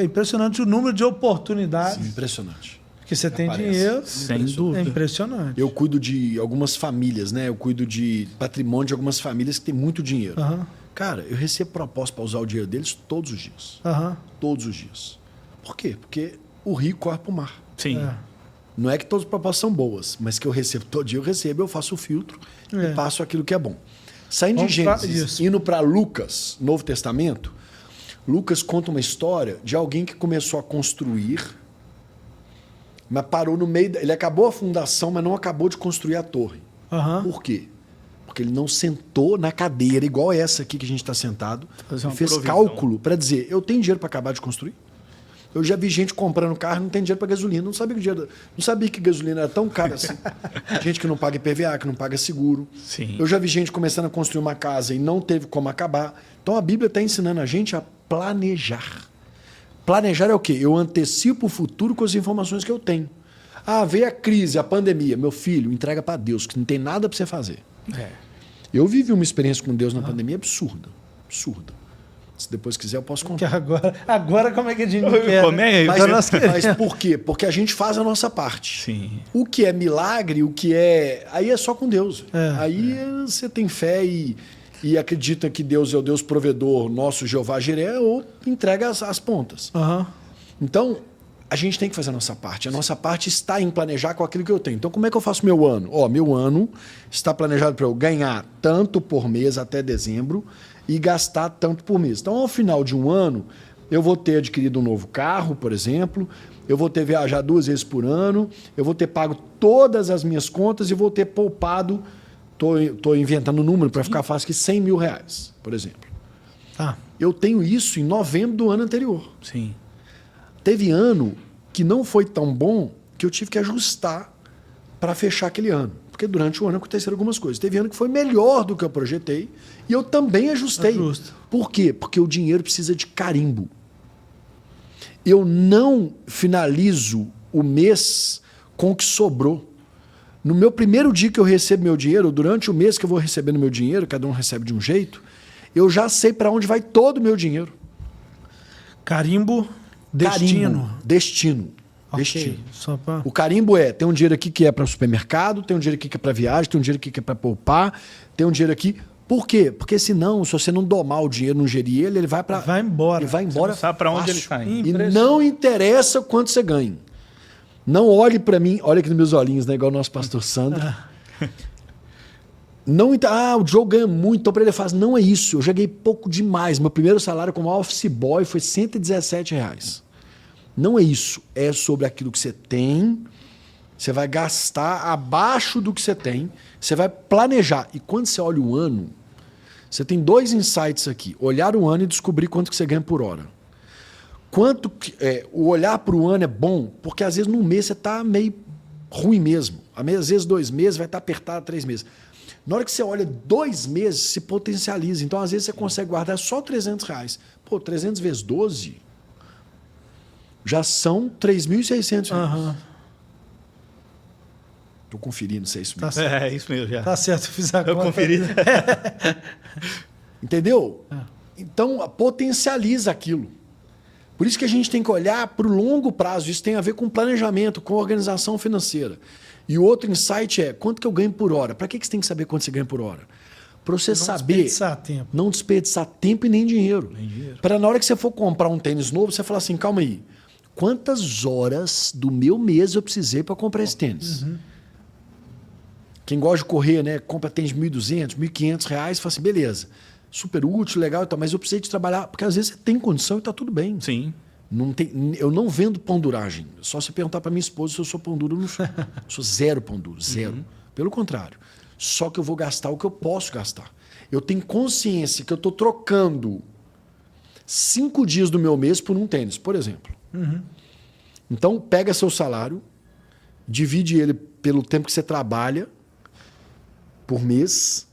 é impressionante o número de oportunidades. Impressionante. Que você tem Aparece. dinheiro. Sem dúvida. É impressionante. Eu cuido de algumas famílias, né? Eu cuido de patrimônio de algumas famílias que têm muito dinheiro. Aham. Cara, eu recebo proposta para usar o dinheiro deles todos os dias. Aham. Todos os dias. Por quê? Porque o rio corre para o mar. Sim. É. Não é que todas as propostas são boas, mas que eu recebo todo dia, eu faço o filtro e passo aquilo que é bom. Saindo de Gênesis, indo para Lucas, Novo Testamento, Lucas conta uma história de alguém que começou a construir, mas parou no meio. Ele acabou a fundação, mas não acabou de construir a torre. Aham. Por quê? Porque ele não sentou na cadeira, igual essa aqui que a gente está sentado, Fazer e uma fez provisão. cálculo para dizer, eu tenho dinheiro para acabar de construir? Eu já vi gente comprando carro e não tem dinheiro para gasolina. Não sabia que gasolina era tão cara assim. Gente que não paga IPVA, que não paga seguro. Sim. Eu já vi gente começando a construir uma casa e não teve como acabar. Então a Bíblia está ensinando a gente a planejar. Planejar é o quê? Eu antecipo o futuro com as informações que eu tenho. Ah, veio a crise, a pandemia. Meu filho, entrega para Deus, que não tem nada para você fazer. Eu vivi uma experiência com Deus na pandemia absurda. Absurda. Se depois quiser, eu posso Que contar. agora como é que a gente não quer? Como é? Então nós queremos. Mas por quê? Porque a gente faz a nossa parte. Sim. O que é milagre, o que é... Aí é só com Deus. Aí você tem fé e acredita que Deus é o Deus provedor, nosso Jeová Jiré, ou entrega as pontas. Aham. Então, a gente tem que fazer a nossa parte. A nossa parte está em planejar com aquilo que eu tenho. Então, como é que eu faço meu ano? Meu ano está planejado para eu ganhar tanto por mês até dezembro e gastar tanto por mês. Então, ao final de um ano, eu vou ter adquirido um novo carro, por exemplo, eu vou ter viajado 2 vezes por ano, eu vou ter pago todas as minhas contas e vou ter poupado, estou inventando um número para ficar fácil, que R$100 mil, por exemplo. Tá. Eu tenho isso em novembro do ano anterior. Sim. Teve ano que não foi tão bom que eu tive que ajustar para fechar aquele ano. Porque durante o ano aconteceram algumas coisas. Teve ano que foi melhor do que eu projetei e eu também ajustei. Ajusta. Por quê? Porque o dinheiro precisa de carimbo. Eu não finalizo o mês com o que sobrou. No meu primeiro dia que eu recebo meu dinheiro, ou durante o mês que eu vou recebendo meu dinheiro, cada um recebe de um jeito, eu já sei para onde vai todo o meu dinheiro. Carimbo, destino. Carimbo, destino. Ok, Destino. só pra... O carimbo tem um dinheiro aqui que é para supermercado, tem um dinheiro aqui que é para viagem, tem um dinheiro aqui que é para poupar, tem um dinheiro aqui... Por quê? Porque senão, se você não domar o dinheiro, não gerir ele vai para... Vai embora. Ele vai embora. Você não sabe para onde fácil. ele está indo. E não interessa quanto você ganha. Não olhe para mim, olha aqui nos meus olhinhos, né? Igual o nosso pastor Sandro. Não, o Diogo ganha muito, então para ele faz. Não é isso, eu já ganhei pouco demais. Meu primeiro salário como office boy foi R$117. Não é isso. É sobre aquilo que você tem. Você vai gastar abaixo do que você tem. Você vai planejar. E quando você olha o ano, você tem 2 insights aqui. Olhar o ano e descobrir quanto que você ganha por hora. O olhar para o ano é bom, porque às vezes no mês você está meio ruim mesmo. Às vezes 2 meses vai estar apertado 3 meses. Na hora que você olha 2 meses, se potencializa. Então, às vezes, você consegue guardar só R$300. Pô, 300 vezes 12 já são R$3.600. Estou conferindo se é isso mesmo. É isso mesmo, já. Tá certo, eu fiz a Eu conta. conferi. Entendeu? Então, potencializa aquilo. Por isso que a gente tem que olhar para o longo prazo. Isso tem a ver com planejamento, com organização financeira. E o outro insight é quanto que eu ganho por hora. Para que você tem que saber quanto você ganha por hora? Para você saber não desperdiçar tempo e nem dinheiro. Para na hora que você for comprar um tênis novo, você falar assim, calma aí, quantas horas do meu mês eu precisei para comprar esse tênis? Quem gosta de correr, né, compra tênis de R$1.200, R$1.500, fala assim, beleza, super útil, legal, mas eu precisei de trabalhar, porque às vezes você tem condição e está tudo bem. Sim. Eu não vendo pão duragem. Só se perguntar para minha esposa se eu sou pão duro, eu não sou. Eu sou zero pão duro, zero. Pelo contrário. Só que eu vou gastar o que eu posso gastar. Eu tenho consciência que eu estou trocando 5 dias do meu mês por um tênis, por exemplo. Então, pega seu salário, divide ele pelo tempo que você trabalha por mês,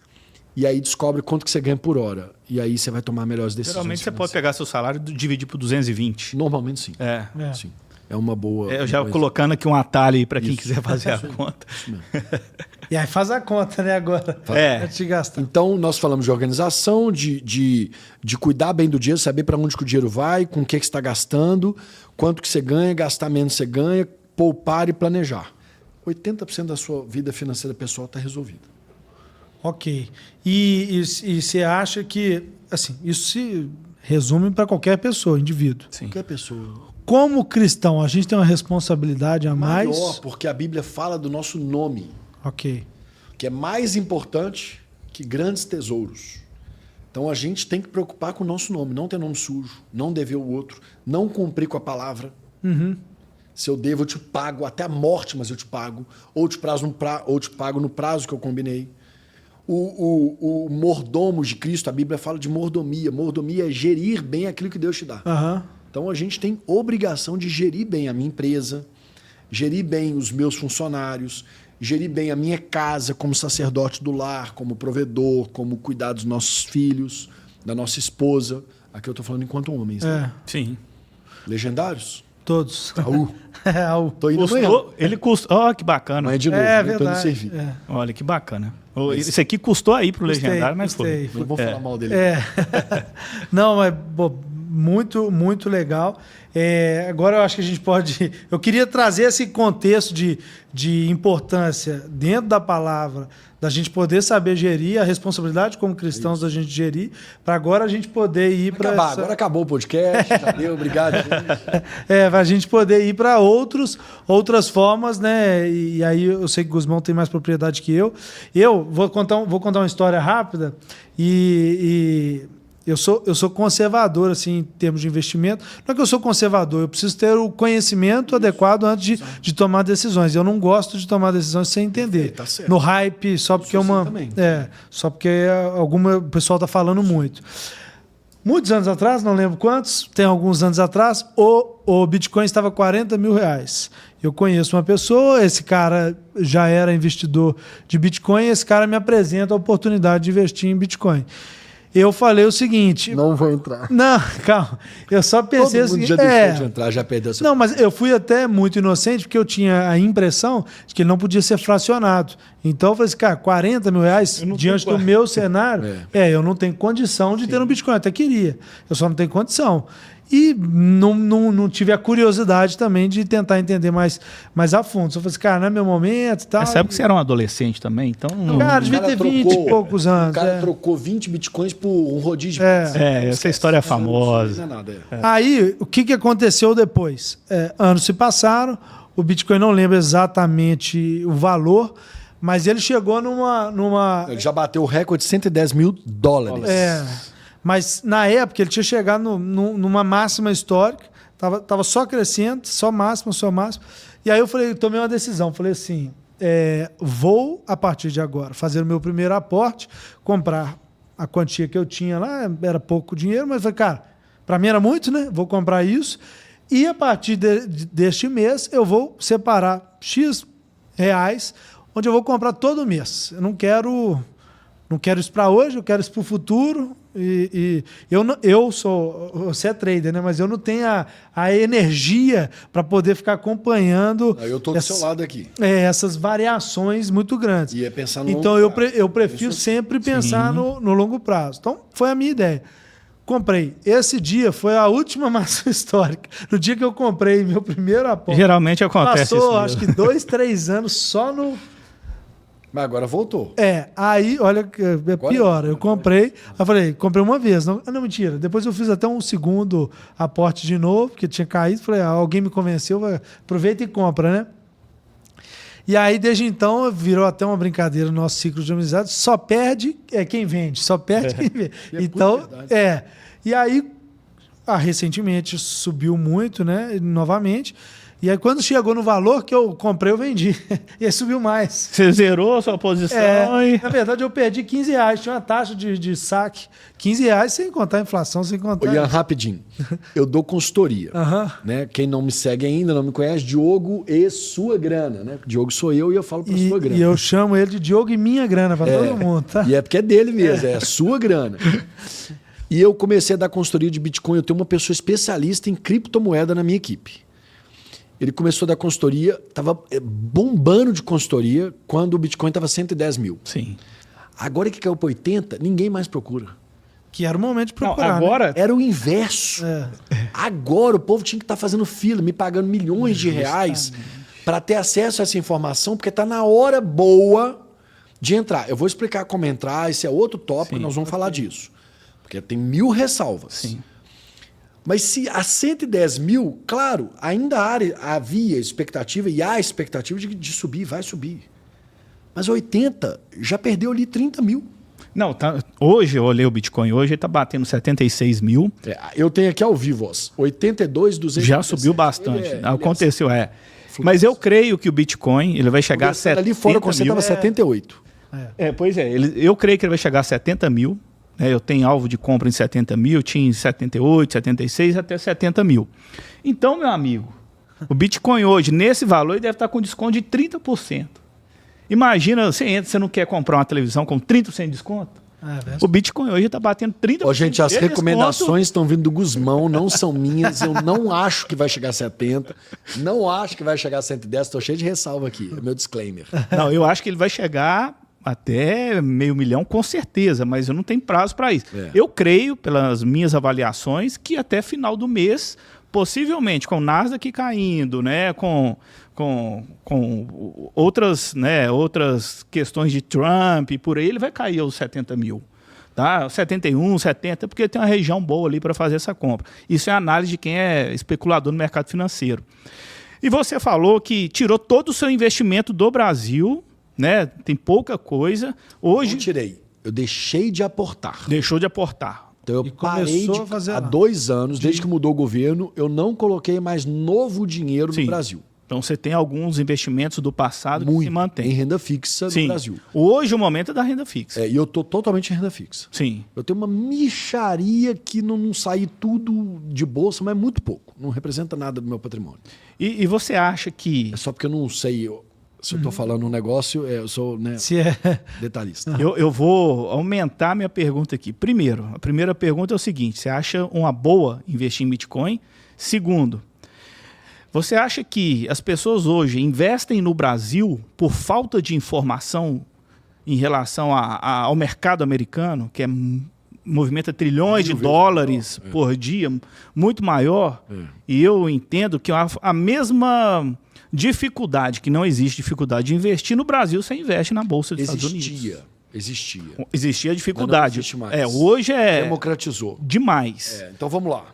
e aí descobre quanto que você ganha por hora. E aí você vai tomar melhores decisões. Geralmente você pode pegar seu salário e dividir por 220. Normalmente sim. Sim. É uma boa... Eu já colocando aqui um atalho aí para quem quiser fazer a conta. Isso mesmo. E aí faz a conta, né, agora. É. Pra te gastar. Então, nós falamos de organização, de cuidar bem do dinheiro, saber para onde que o dinheiro vai, com o que você está gastando, quanto que você ganha, gastar menos você ganha, poupar e planejar. 80% da sua vida financeira pessoal está resolvida. Ok. E você acha que, assim, isso se resume para qualquer pessoa, indivíduo. Sim. Qualquer pessoa. Como cristão, a gente tem uma responsabilidade a mais? Maior, porque a Bíblia fala do nosso nome, Ok. que é mais importante que grandes tesouros. Então a gente tem que preocupar com o nosso nome, não ter nome sujo, não dever o outro, não cumprir com a palavra. Se eu devo, eu te pago até a morte, mas eu te pago. Ou te pago no prazo que eu combinei. O mordomo de Cristo, a Bíblia fala de mordomia. Mordomia é gerir bem aquilo que Deus te dá. Então a gente tem obrigação de gerir bem a minha empresa, gerir bem os meus funcionários, gerir bem a minha casa como sacerdote do lar, como provedor, como cuidar dos nossos filhos, da nossa esposa. Aqui eu estou falando enquanto homens. Né? Sim. Legendários? Todos. Aú. Tô indo amanhã. Ele custou. Ó, que bacana. Amanhã de novo, É né? Tô indo verdade. servir. Olha que bacana. Esse aqui custou aí pro Legendário, mas foi. Não vou falar mal dele. Não, mas muito, muito legal. Agora eu acho que a gente pode... Eu queria trazer esse contexto de importância dentro da palavra, da gente poder saber gerir, a responsabilidade como cristãos da gente gerir, para agora a gente poder ir para... Agora acabou o podcast, já deu, obrigado. Para a gente poder ir para outras formas, né? E aí eu sei que o Guzmão tem mais propriedade que eu. Eu vou contar uma história rápida e eu sou conservador, assim, em termos de investimento. Não é que eu sou conservador, eu preciso ter o conhecimento adequado antes de tomar decisões. Eu não gosto de tomar decisões sem entender. Tá certo. No hype, só porque só porque o pessoal está falando muito. Muitos anos atrás, não lembro quantos, tem alguns anos atrás, o Bitcoin estava R$40 mil. Eu conheço uma pessoa, esse cara já era investidor de Bitcoin, esse cara me apresenta a oportunidade de investir em Bitcoin. Eu falei o seguinte... Não vou entrar. Não, calma. Eu só pensei Todo mundo já deixou de entrar, já perdeu seu... Não, mas eu fui até muito inocente, porque eu tinha a impressão de que ele não podia ser fracionado. Então eu falei assim, cara, R$40 mil diante do meu cenário, eu não tenho condição de ter um Bitcoin. Eu até queria, eu só não tenho condição. E não tive a curiosidade também de tentar entender mais a fundo. Só falei assim, cara, não é meu momento e tal. Nessa época você era um adolescente também, então... Cara, devia ter 20 e poucos anos. O cara trocou 20 bitcoins por um rodízio. Essa história é famosa. Não é nada. Aí, o que aconteceu depois? Anos se passaram, o Bitcoin não lembra exatamente o valor, mas ele chegou numa... Ele já bateu o recorde de $110 mil. Mas na época ele tinha chegado numa máxima histórica, tava só crescendo, só máxima. E aí eu tomei uma decisão, falei assim, vou a partir de agora fazer o meu primeiro aporte, comprar a quantia que eu tinha lá, era pouco dinheiro, mas falei, cara, para mim era muito, né? Vou comprar isso e a partir deste mês eu vou separar X reais, onde eu vou comprar todo mês. Eu não quero isso para hoje, eu quero isso para o futuro. E você é trader, né? Mas eu não tenho a energia para poder ficar acompanhando. Eu estou do seu lado aqui. Essas variações muito grandes. E é pensar no então longo prazo. eu prefiro sempre pensar no longo prazo. Então foi a minha ideia. comprei. Esse dia foi a última máxima histórica. No dia que eu comprei meu primeiro aporte. Geralmente acontece Passou, isso acho que 2, 3 anos só no... Mas agora voltou. Aí, olha, é pior. Eu comprei, eu falei, comprei uma vez. Não, mentira. Depois eu fiz até um segundo aporte de novo, porque tinha caído. Falei, alguém me convenceu, aproveita e compra, né? E aí, desde então, virou até uma brincadeira no nosso ciclo de amizade. Só perde quem vende, só perde quem vende. Então, E aí, recentemente subiu muito, né? Novamente. E aí, quando chegou no valor que eu comprei, eu vendi. E aí subiu mais. Você zerou a sua posição e... Na verdade, eu perdi R$15. Tinha uma taxa de saque. R$15 sem contar a inflação, sem contar... Ô, Ian, rapidinho. Eu dou consultoria. Né? Quem não me segue ainda, não me conhece, Diogo e Sua Grana. Né? Diogo sou eu e eu falo para Sua Grana. E eu chamo ele de Diogo e Minha Grana para todo mundo. Tá? E é porque é dele mesmo, é a Sua Grana. E eu comecei a dar consultoria de Bitcoin. Eu tenho uma pessoa especialista em criptomoeda na minha equipe. Ele começou a dar consultoria, estava bombando de consultoria quando o Bitcoin estava 110 mil. Sim. Agora que caiu para 80, ninguém mais procura. Que era o momento de procurar. Não, agora... né? Era o inverso. Agora o povo tinha que estar fazendo fila, me pagando milhões de reais para ter acesso a essa informação, porque está na hora boa de entrar. Eu vou explicar como entrar, esse é outro tópico, nós vamos falar disso. Porque tem 1000 ressalvas. Sim. Mas se a 110 mil, claro, ainda havia expectativa e há expectativa de subir, vai subir. Mas 80 já perdeu ali 30 mil. Não, hoje eu olhei o Bitcoin, hoje ele está batendo 76 mil. Eu tenho aqui ao vivo, 82,200. Já subiu bastante. Aconteceu, Mas eu creio que o Bitcoin ele vai chegar a 70 ali fora, quando você estava 78. Pois é, eu creio que ele vai chegar a 70 mil. Eu tenho alvo de compra em 70 mil, tinha em 78, 76, até 70 mil. Então, meu amigo, o Bitcoin hoje, nesse valor, ele deve estar com desconto de 30%. Imagina, você entra, você não quer comprar uma televisão com 30% de desconto? O Bitcoin hoje está batendo 30%. Gente, as recomendações estão vindo do Guzmão, não são minhas. Eu não acho que vai chegar a 70. Não acho que vai chegar a 110. Estou cheio de ressalva aqui. É meu disclaimer. Não, eu acho que ele vai chegar até 500 mil, com certeza, mas eu não tenho prazo para isso. Eu creio, pelas minhas avaliações, que até final do mês, possivelmente com o Nasdaq caindo, né, com outras questões de Trump, por aí ele vai cair aos 70 mil. Tá? 71, 70, porque tem uma região boa ali para fazer essa compra. Isso é análise de quem é especulador no mercado financeiro. E você falou que tirou todo o seu investimento do Brasil, né? Tem pouca coisa. Hoje não tirei. Eu deixei de aportar. Deixou de aportar. Então eu parei há 2 anos, desde que mudou o governo, eu não coloquei mais novo dinheiro no Brasil. Então você tem alguns investimentos do passado que se mantêm. Em renda fixa no Brasil. Hoje o momento é da renda fixa. E eu estou totalmente em renda fixa. Sim. Eu tenho uma mixaria que não sai tudo de bolsa, mas muito pouco. Não representa nada do meu patrimônio. E você acha que... É só porque eu não sei... Se eu estou falando um negócio, eu sou detalhista. Eu vou aumentar minha pergunta aqui. Primeiro, a primeira pergunta é o seguinte: você acha uma boa investir em Bitcoin? Segundo, você acha que as pessoas hoje investem no Brasil por falta de informação em relação ao mercado americano, que movimenta trilhões de dólares por dia, muito maior? E eu entendo que a mesma... dificuldade, que não existe dificuldade de investir no Brasil, você investe na Bolsa dos Estados Unidos. Existia dificuldade. Não existe mais. Hoje democratizou. Demais. Então vamos lá.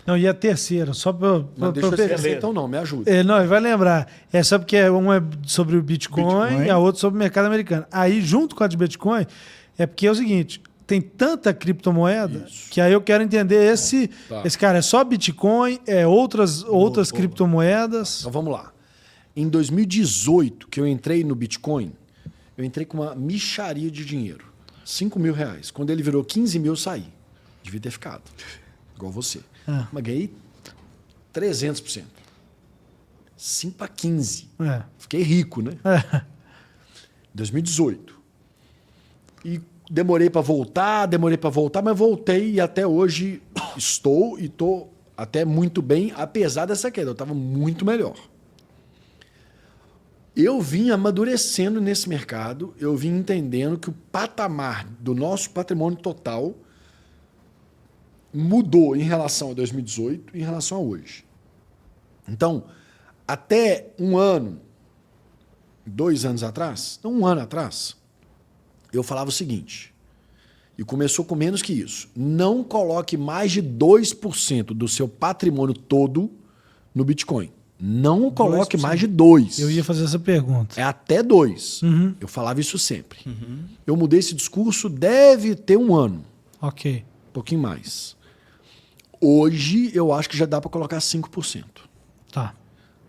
Não, e a terceira, só para... Deixa eu esquecer, então não, me ajuda. Não, vai lembrar. É só porque uma é sobre o Bitcoin e a outra sobre o mercado americano. Aí, junto com a de Bitcoin, é porque é o seguinte... Tem tanta criptomoeda que aí eu quero entender esse cara, é só Bitcoin, outras criptomoedas? Então vamos lá. Em 2018, que eu entrei no Bitcoin, eu entrei com uma mixaria de dinheiro. 5 mil reais. Quando ele virou 15 mil, eu saí. Devia ter ficado. Igual você. Mas ganhei 300%. 5 para 15. Fiquei rico, né? 2018. E demorei para voltar, mas voltei e até hoje estou até muito bem, apesar dessa queda. Eu estava muito melhor. Eu vim amadurecendo nesse mercado, eu vim entendendo que o patamar do nosso patrimônio total mudou em relação a 2018 e em relação a hoje. Então, até 1 ano, 2 anos atrás, não 1 ano atrás, eu falava o seguinte, e começou com menos que isso, não coloque mais de 2% do seu patrimônio todo no Bitcoin. Não coloque 2%. mais de 2%. Eu ia fazer essa pergunta. É até 2%. Uhum. Eu falava isso sempre. Eu mudei esse discurso, deve ter 1 ano. Ok. Um pouquinho mais. Hoje, eu acho que já dá para colocar 5% Tá.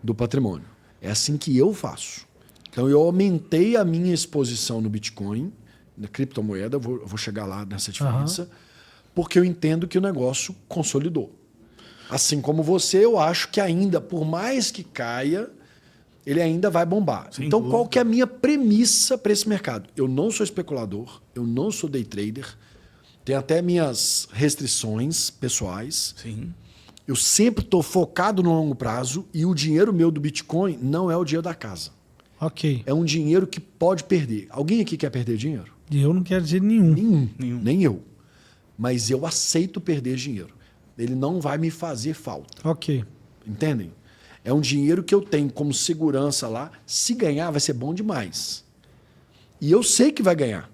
do patrimônio. É assim que eu faço. Então, eu aumentei a minha exposição no Bitcoin, na criptomoeda, eu vou chegar lá nessa diferença, porque eu entendo que o negócio consolidou. Assim como você, eu acho que ainda, por mais que caia, ele ainda vai bombar. Sem então, dúvida. qual que é a minha premissa para esse mercado? Eu não sou especulador, eu não sou day trader, tenho até minhas restrições pessoais. Sim. Eu sempre estou focado no longo prazo e o dinheiro meu do Bitcoin não é o dinheiro da casa. Ok. É um dinheiro que pode perder. Alguém aqui quer perder dinheiro? E eu não quero dizer nenhum. Nenhum. Nem eu. Mas eu aceito perder dinheiro. Ele não vai me fazer falta. Ok. Entendem? É um dinheiro que eu tenho como segurança lá. Se ganhar, vai ser bom demais. E eu sei que vai ganhar.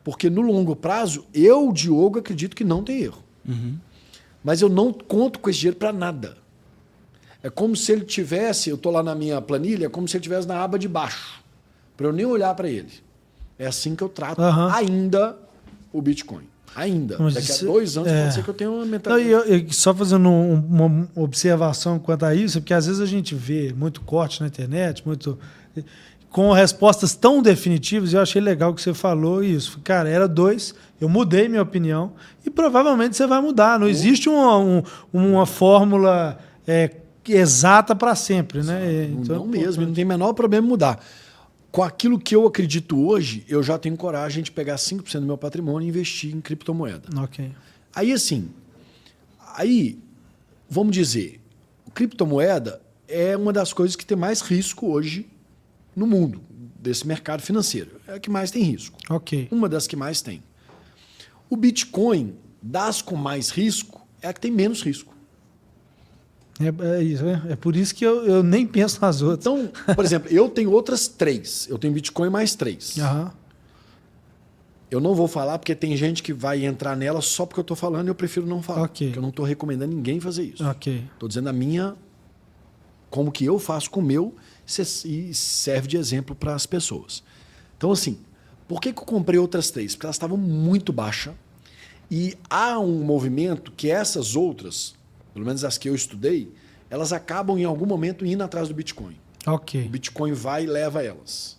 Porque no longo prazo, eu, Diogo, acredito que não tem erro. Mas eu não conto com esse dinheiro para nada. É como se ele tivesse, eu estou lá na minha planilha, é como se ele estivesse na aba de baixo. Para eu nem olhar para ele. É assim que eu trato ainda o Bitcoin. Ainda. Mas Daqui a isso- 2 anos é. pode ser que eu tenha uma Não, mentalidade. e só fazendo uma observação quanto a isso, porque às vezes a gente vê muito corte na internet, muito com respostas tão definitivas, e eu achei legal que você falou isso. Cara, era 2, eu mudei minha opinião, e provavelmente você vai mudar. Não existe uma fórmula exata para sempre, né? Não mesmo, não tem o menor problema em mudar. Com aquilo que eu acredito hoje, eu já tenho coragem de pegar 5% do meu patrimônio e investir em criptomoeda. Ok. Aí, assim, vamos dizer, criptomoeda é uma das coisas que tem mais risco hoje no mundo, desse mercado financeiro. É a que mais tem risco. Ok. Uma das que mais tem. O Bitcoin, das com mais risco, é a que tem menos risco. É isso, né? É por isso que eu nem penso nas outras. Então, por exemplo, eu tenho outras 3. Eu tenho Bitcoin mais 3. Aham. Eu não vou falar porque tem gente que vai entrar nela só porque eu estou falando e eu prefiro não falar. Ok. Porque eu não estou recomendando ninguém fazer isso. Ok. Estou dizendo a minha, como que eu faço com o meu e serve de exemplo para as pessoas. Então, assim, por que eu comprei outras 3? Porque elas estavam muito baixas e há um movimento que essas outras, pelo menos as que eu estudei, elas acabam em algum momento indo atrás do Bitcoin. O Ok. Bitcoin vai e leva elas.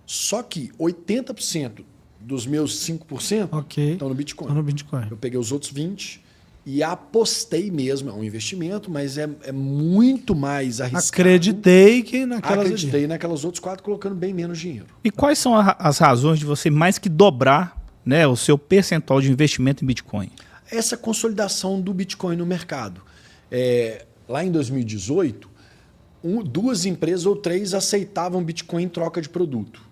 Só que 80% dos meus 5% Ok. estão no Bitcoin. Tô no Bitcoin. Eu peguei os outros 20% e apostei mesmo. É um investimento, mas é muito mais arriscado. Acreditei que naquelas ali. Acreditei naquelas outras 4 colocando bem menos dinheiro. E quais são as razões de você mais que dobrar, né, o seu percentual de investimento em Bitcoin? Essa consolidação do Bitcoin no mercado. Lá em 2018, 2 empresas ou 3 aceitavam Bitcoin em troca de produto.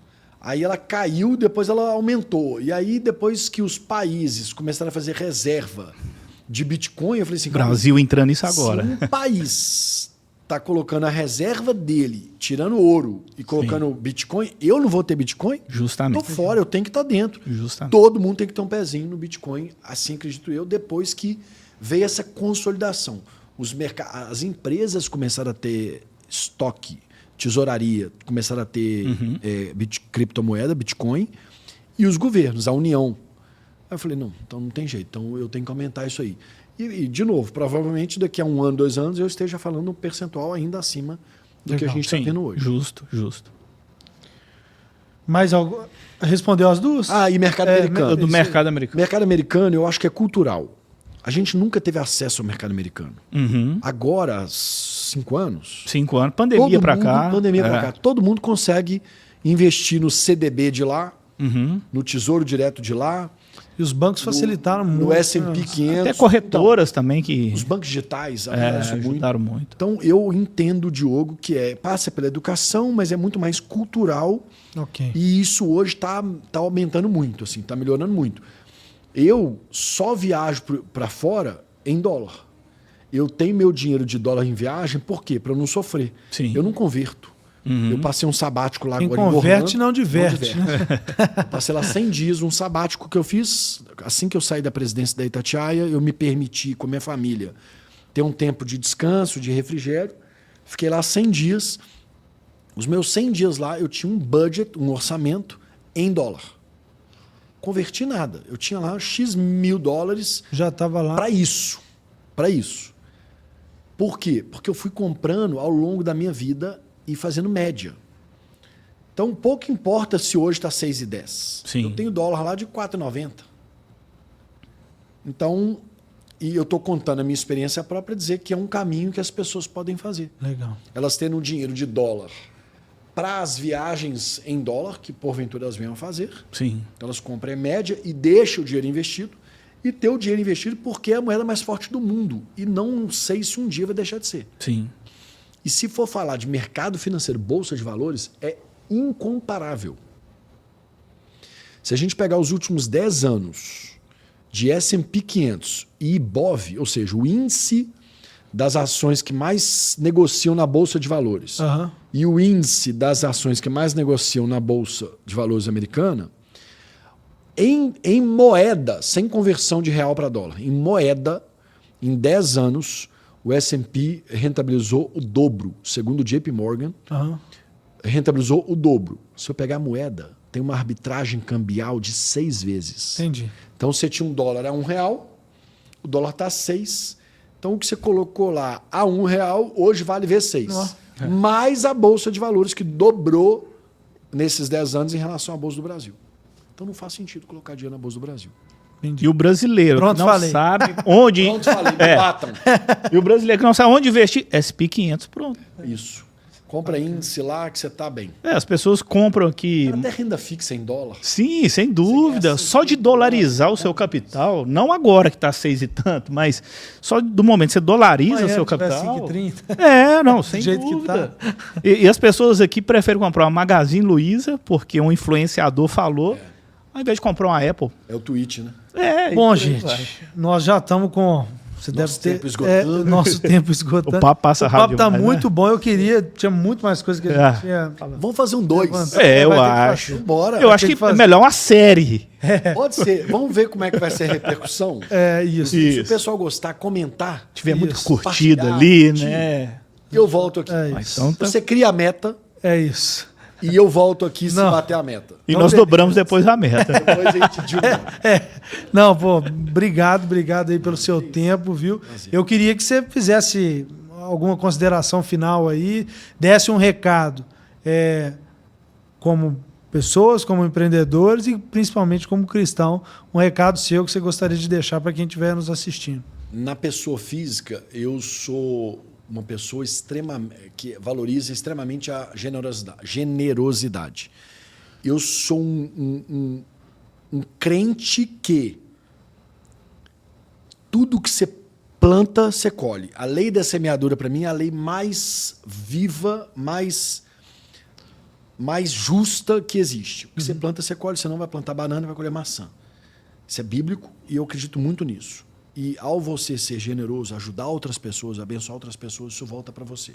Aí ela caiu, depois ela aumentou. E aí, depois que os países começaram a fazer reserva de Bitcoin, eu falei assim... Brasil entrando nisso agora. Se um país está colocando a reserva dele, tirando ouro e colocando Bitcoin, eu não vou ter Bitcoin? Justamente. Tô fora, eu tenho que estar dentro. Justamente. Todo mundo tem que ter um pezinho no Bitcoin, assim acredito eu, depois que veio essa consolidação. As empresas começaram a ter estoque, tesouraria, começaram a ter criptomoeda, Bitcoin, e os governos, a União. Aí eu falei, não, então não tem jeito, então eu tenho que aumentar isso aí. E de novo, provavelmente daqui a 1 ano, 2 anos, eu esteja falando um percentual ainda acima do que a gente está Sim, tendo hoje. justo, justo. Mais algo? Respondeu as duas? E mercado americano. Do mercado americano. Mercado americano, eu acho que é cultural. A gente nunca teve acesso ao mercado americano. Uhum. Agora, há 5 anos, 5 anos, pandemia pra cá. Pandemia pra cá. Todo mundo consegue investir no CDB de lá, no Tesouro Direto de lá, E os bancos facilitaram muito. no S&P 500. Até corretoras também que Então, os bancos digitais ajudaram muito. Então, eu entendo, Diogo, que passa pela educação, mas é muito mais cultural. Ok. E isso hoje está aumentando muito, assim, está melhorando muito. Eu só viajo para fora em dólar. Eu tenho meu dinheiro de dólar em viagem, por quê? Para eu não sofrer. Sim. Eu não converto. Eu passei um sabático lá Quem agora converte em Orlando. não diverte. Né? Eu passei lá 100 dias, um sabático que eu fiz. Assim que eu saí da presidência da Itatiaia, eu me permiti, com a minha família, ter um tempo de descanso, de refrigério. Fiquei lá 100 dias. Os meus 100 dias lá, eu tinha um budget, um orçamento em dólar. Converti nada. Eu tinha lá X mil dólares. Já estava lá. Para isso. Para isso. Por quê? Porque eu fui comprando ao longo da minha vida e fazendo média. Então, pouco importa se hoje está 6,10. Sim. Eu tenho dólar lá de 4,90. Então, e eu estou contando a minha experiência própria dizer que é um caminho que as pessoas podem fazer. Legal. Elas tendo um dinheiro de dólar para as viagens em dólar, que porventura elas venham a fazer. Sim. Então, elas compram em média e deixam o dinheiro investido. E ter o dinheiro investido porque é a moeda mais forte do mundo. E não sei se um dia vai deixar de ser. Sim. E se for falar de mercado financeiro, bolsa de valores, é incomparável. Se a gente pegar os últimos 10 anos de S&P 500 e IBOV, ou seja, o índice das ações que mais negociam na bolsa de valores, e o índice das ações que mais negociam na bolsa de valores americana, em moeda, sem conversão de real para dólar, em moeda, em 10 anos, o S&P rentabilizou o dobro, segundo o JP Morgan, rentabilizou o dobro. Se eu pegar a moeda, tem uma arbitragem cambial de 6 vezes. Entendi. Então, você tinha um dólar a R$1, o dólar está a 6. Então, o que você colocou lá a R$1, hoje vale V6. Mais a Bolsa de Valores, que dobrou nesses 10 anos em relação à Bolsa do Brasil. Então, não faz sentido colocar dinheiro na Bolsa do Brasil. E o brasileiro Pronto, que não falei. sabe onde... Pronto, falei, me batam. E o brasileiro que não sabe onde investir, SP 500, pronto. Isso. Compra índice lá que você está bem. As pessoas compram aqui... Até renda fixa em dólar. Sim, sem dúvida. Só de dolarizar o seu capital, não agora que está 6 e tanto, mas só do momento que você dolariza o seu capital... 5,30. Não, sem jeito que dúvida. E as pessoas aqui preferem comprar uma Magazine Luiza, porque um influenciador falou, ao invés de comprar uma Apple. É o tweet, né? Bom, gente, nós já estamos com... Você Nosso deve ter tempo esgotando. nosso tempo esgotando. O papo passa rápido O papo tá demais, muito bom. Eu tinha muito mais coisas que a gente tinha. Vamos fazer um 2. Eu Vai ter que acho. fazer. Bora. Eu acho ter que que fazer. é melhor uma série. Pode ser. Vamos ver como é que vai ser a repercussão. Isso. Se o pessoal gostar, comentar. Tiver muita Isso. curtida Compartilhar, ali, curtir. né? Eu volto aqui. Isso. Então tá. Você cria a meta É isso. e eu volto aqui se Não. bater a meta. E Então, nós beleza. dobramos depois a meta. Depois a gente divulga. Não, pô, obrigado aí pelo seu tempo, viu? Eu queria que você fizesse alguma consideração final aí, desse um recado, como pessoas, como empreendedores e principalmente como cristão, um recado seu que você gostaria de deixar para quem estiver nos assistindo. Na pessoa física, eu sou uma pessoa que valoriza extremamente a generosidade. Eu sou um crente que tudo que você planta, você colhe. A lei da semeadura, para mim, é a lei mais viva, mais justa que existe. O que você planta, você colhe. Você não vai plantar banana, vai colher maçã. Isso é bíblico e eu acredito muito nisso. E ao você ser generoso, ajudar outras pessoas, abençoar outras pessoas, isso volta para você.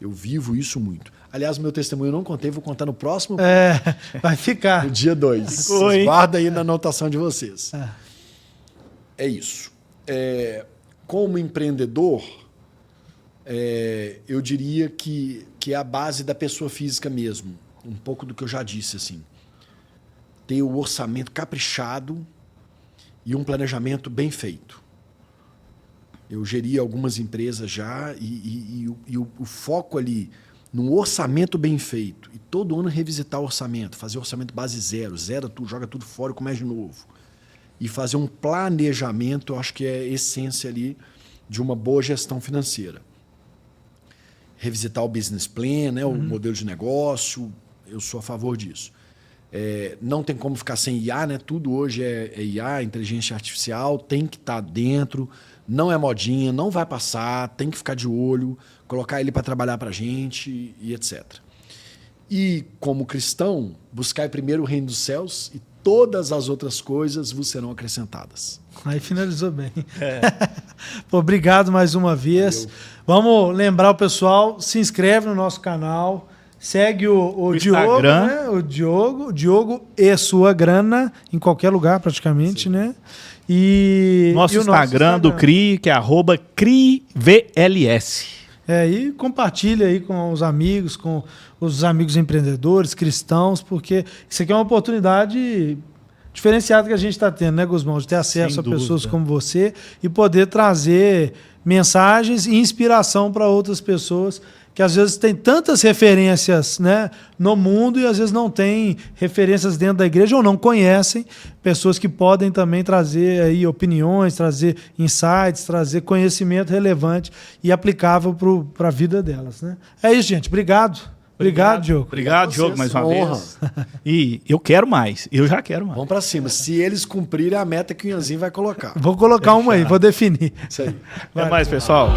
Eu vivo isso muito. Aliás, meu testemunho eu não contei, vou contar no próximo. Vai ficar. No dia 2. Oi. Guarda aí na anotação de vocês. É isso. Como empreendedor, eu diria que é a base da pessoa física mesmo. Um pouco do que eu já disse, assim. Ter o orçamento caprichado e um planejamento bem feito. Eu geri algumas empresas já e o foco ali num orçamento bem feito. E todo ano revisitar o orçamento, fazer orçamento base zero tudo, joga tudo fora e começa de novo. E fazer um planejamento, eu acho que é a essência ali de uma boa gestão financeira. Revisitar o business plan, né, o modelo de negócio, eu sou a favor disso. Não tem como ficar sem IA, né? Tudo hoje é IA, inteligência artificial, tem que estar dentro, não é modinha, não vai passar, tem que ficar de olho, colocar ele para trabalhar para a gente e etc. E, como cristão, buscai primeiro o reino dos céus e todas as outras coisas vos serão acrescentadas. Aí finalizou bem. Pô, obrigado mais uma vez. Vamos lembrar o pessoal, se inscreve no nosso canal, segue o Diogo, né? O Diogo e sua grana, em qualquer lugar praticamente, né? E nosso o Instagram do CRI, que é @CRIVLS. E compartilha aí com os amigos empreendedores, cristãos, porque isso aqui é uma oportunidade diferenciada que a gente está tendo, né, Guzmão? De ter acesso a pessoas como você e poder trazer mensagens e inspiração para outras pessoas que às vezes tem tantas referências, né, no mundo e às vezes não tem referências dentro da igreja ou não conhecem pessoas que podem também trazer aí opiniões, trazer insights, trazer conhecimento relevante e aplicável para a vida delas, né? É isso, gente. Obrigado, Diogo. Obrigado, Diogo, mais uma vez. E eu quero mais. Eu já quero mais. Vamos para cima. Se eles cumprirem a meta que o Ianzinho vai colocar. Vou colocar uma aí, vou definir. Isso aí. Até mais, pessoal.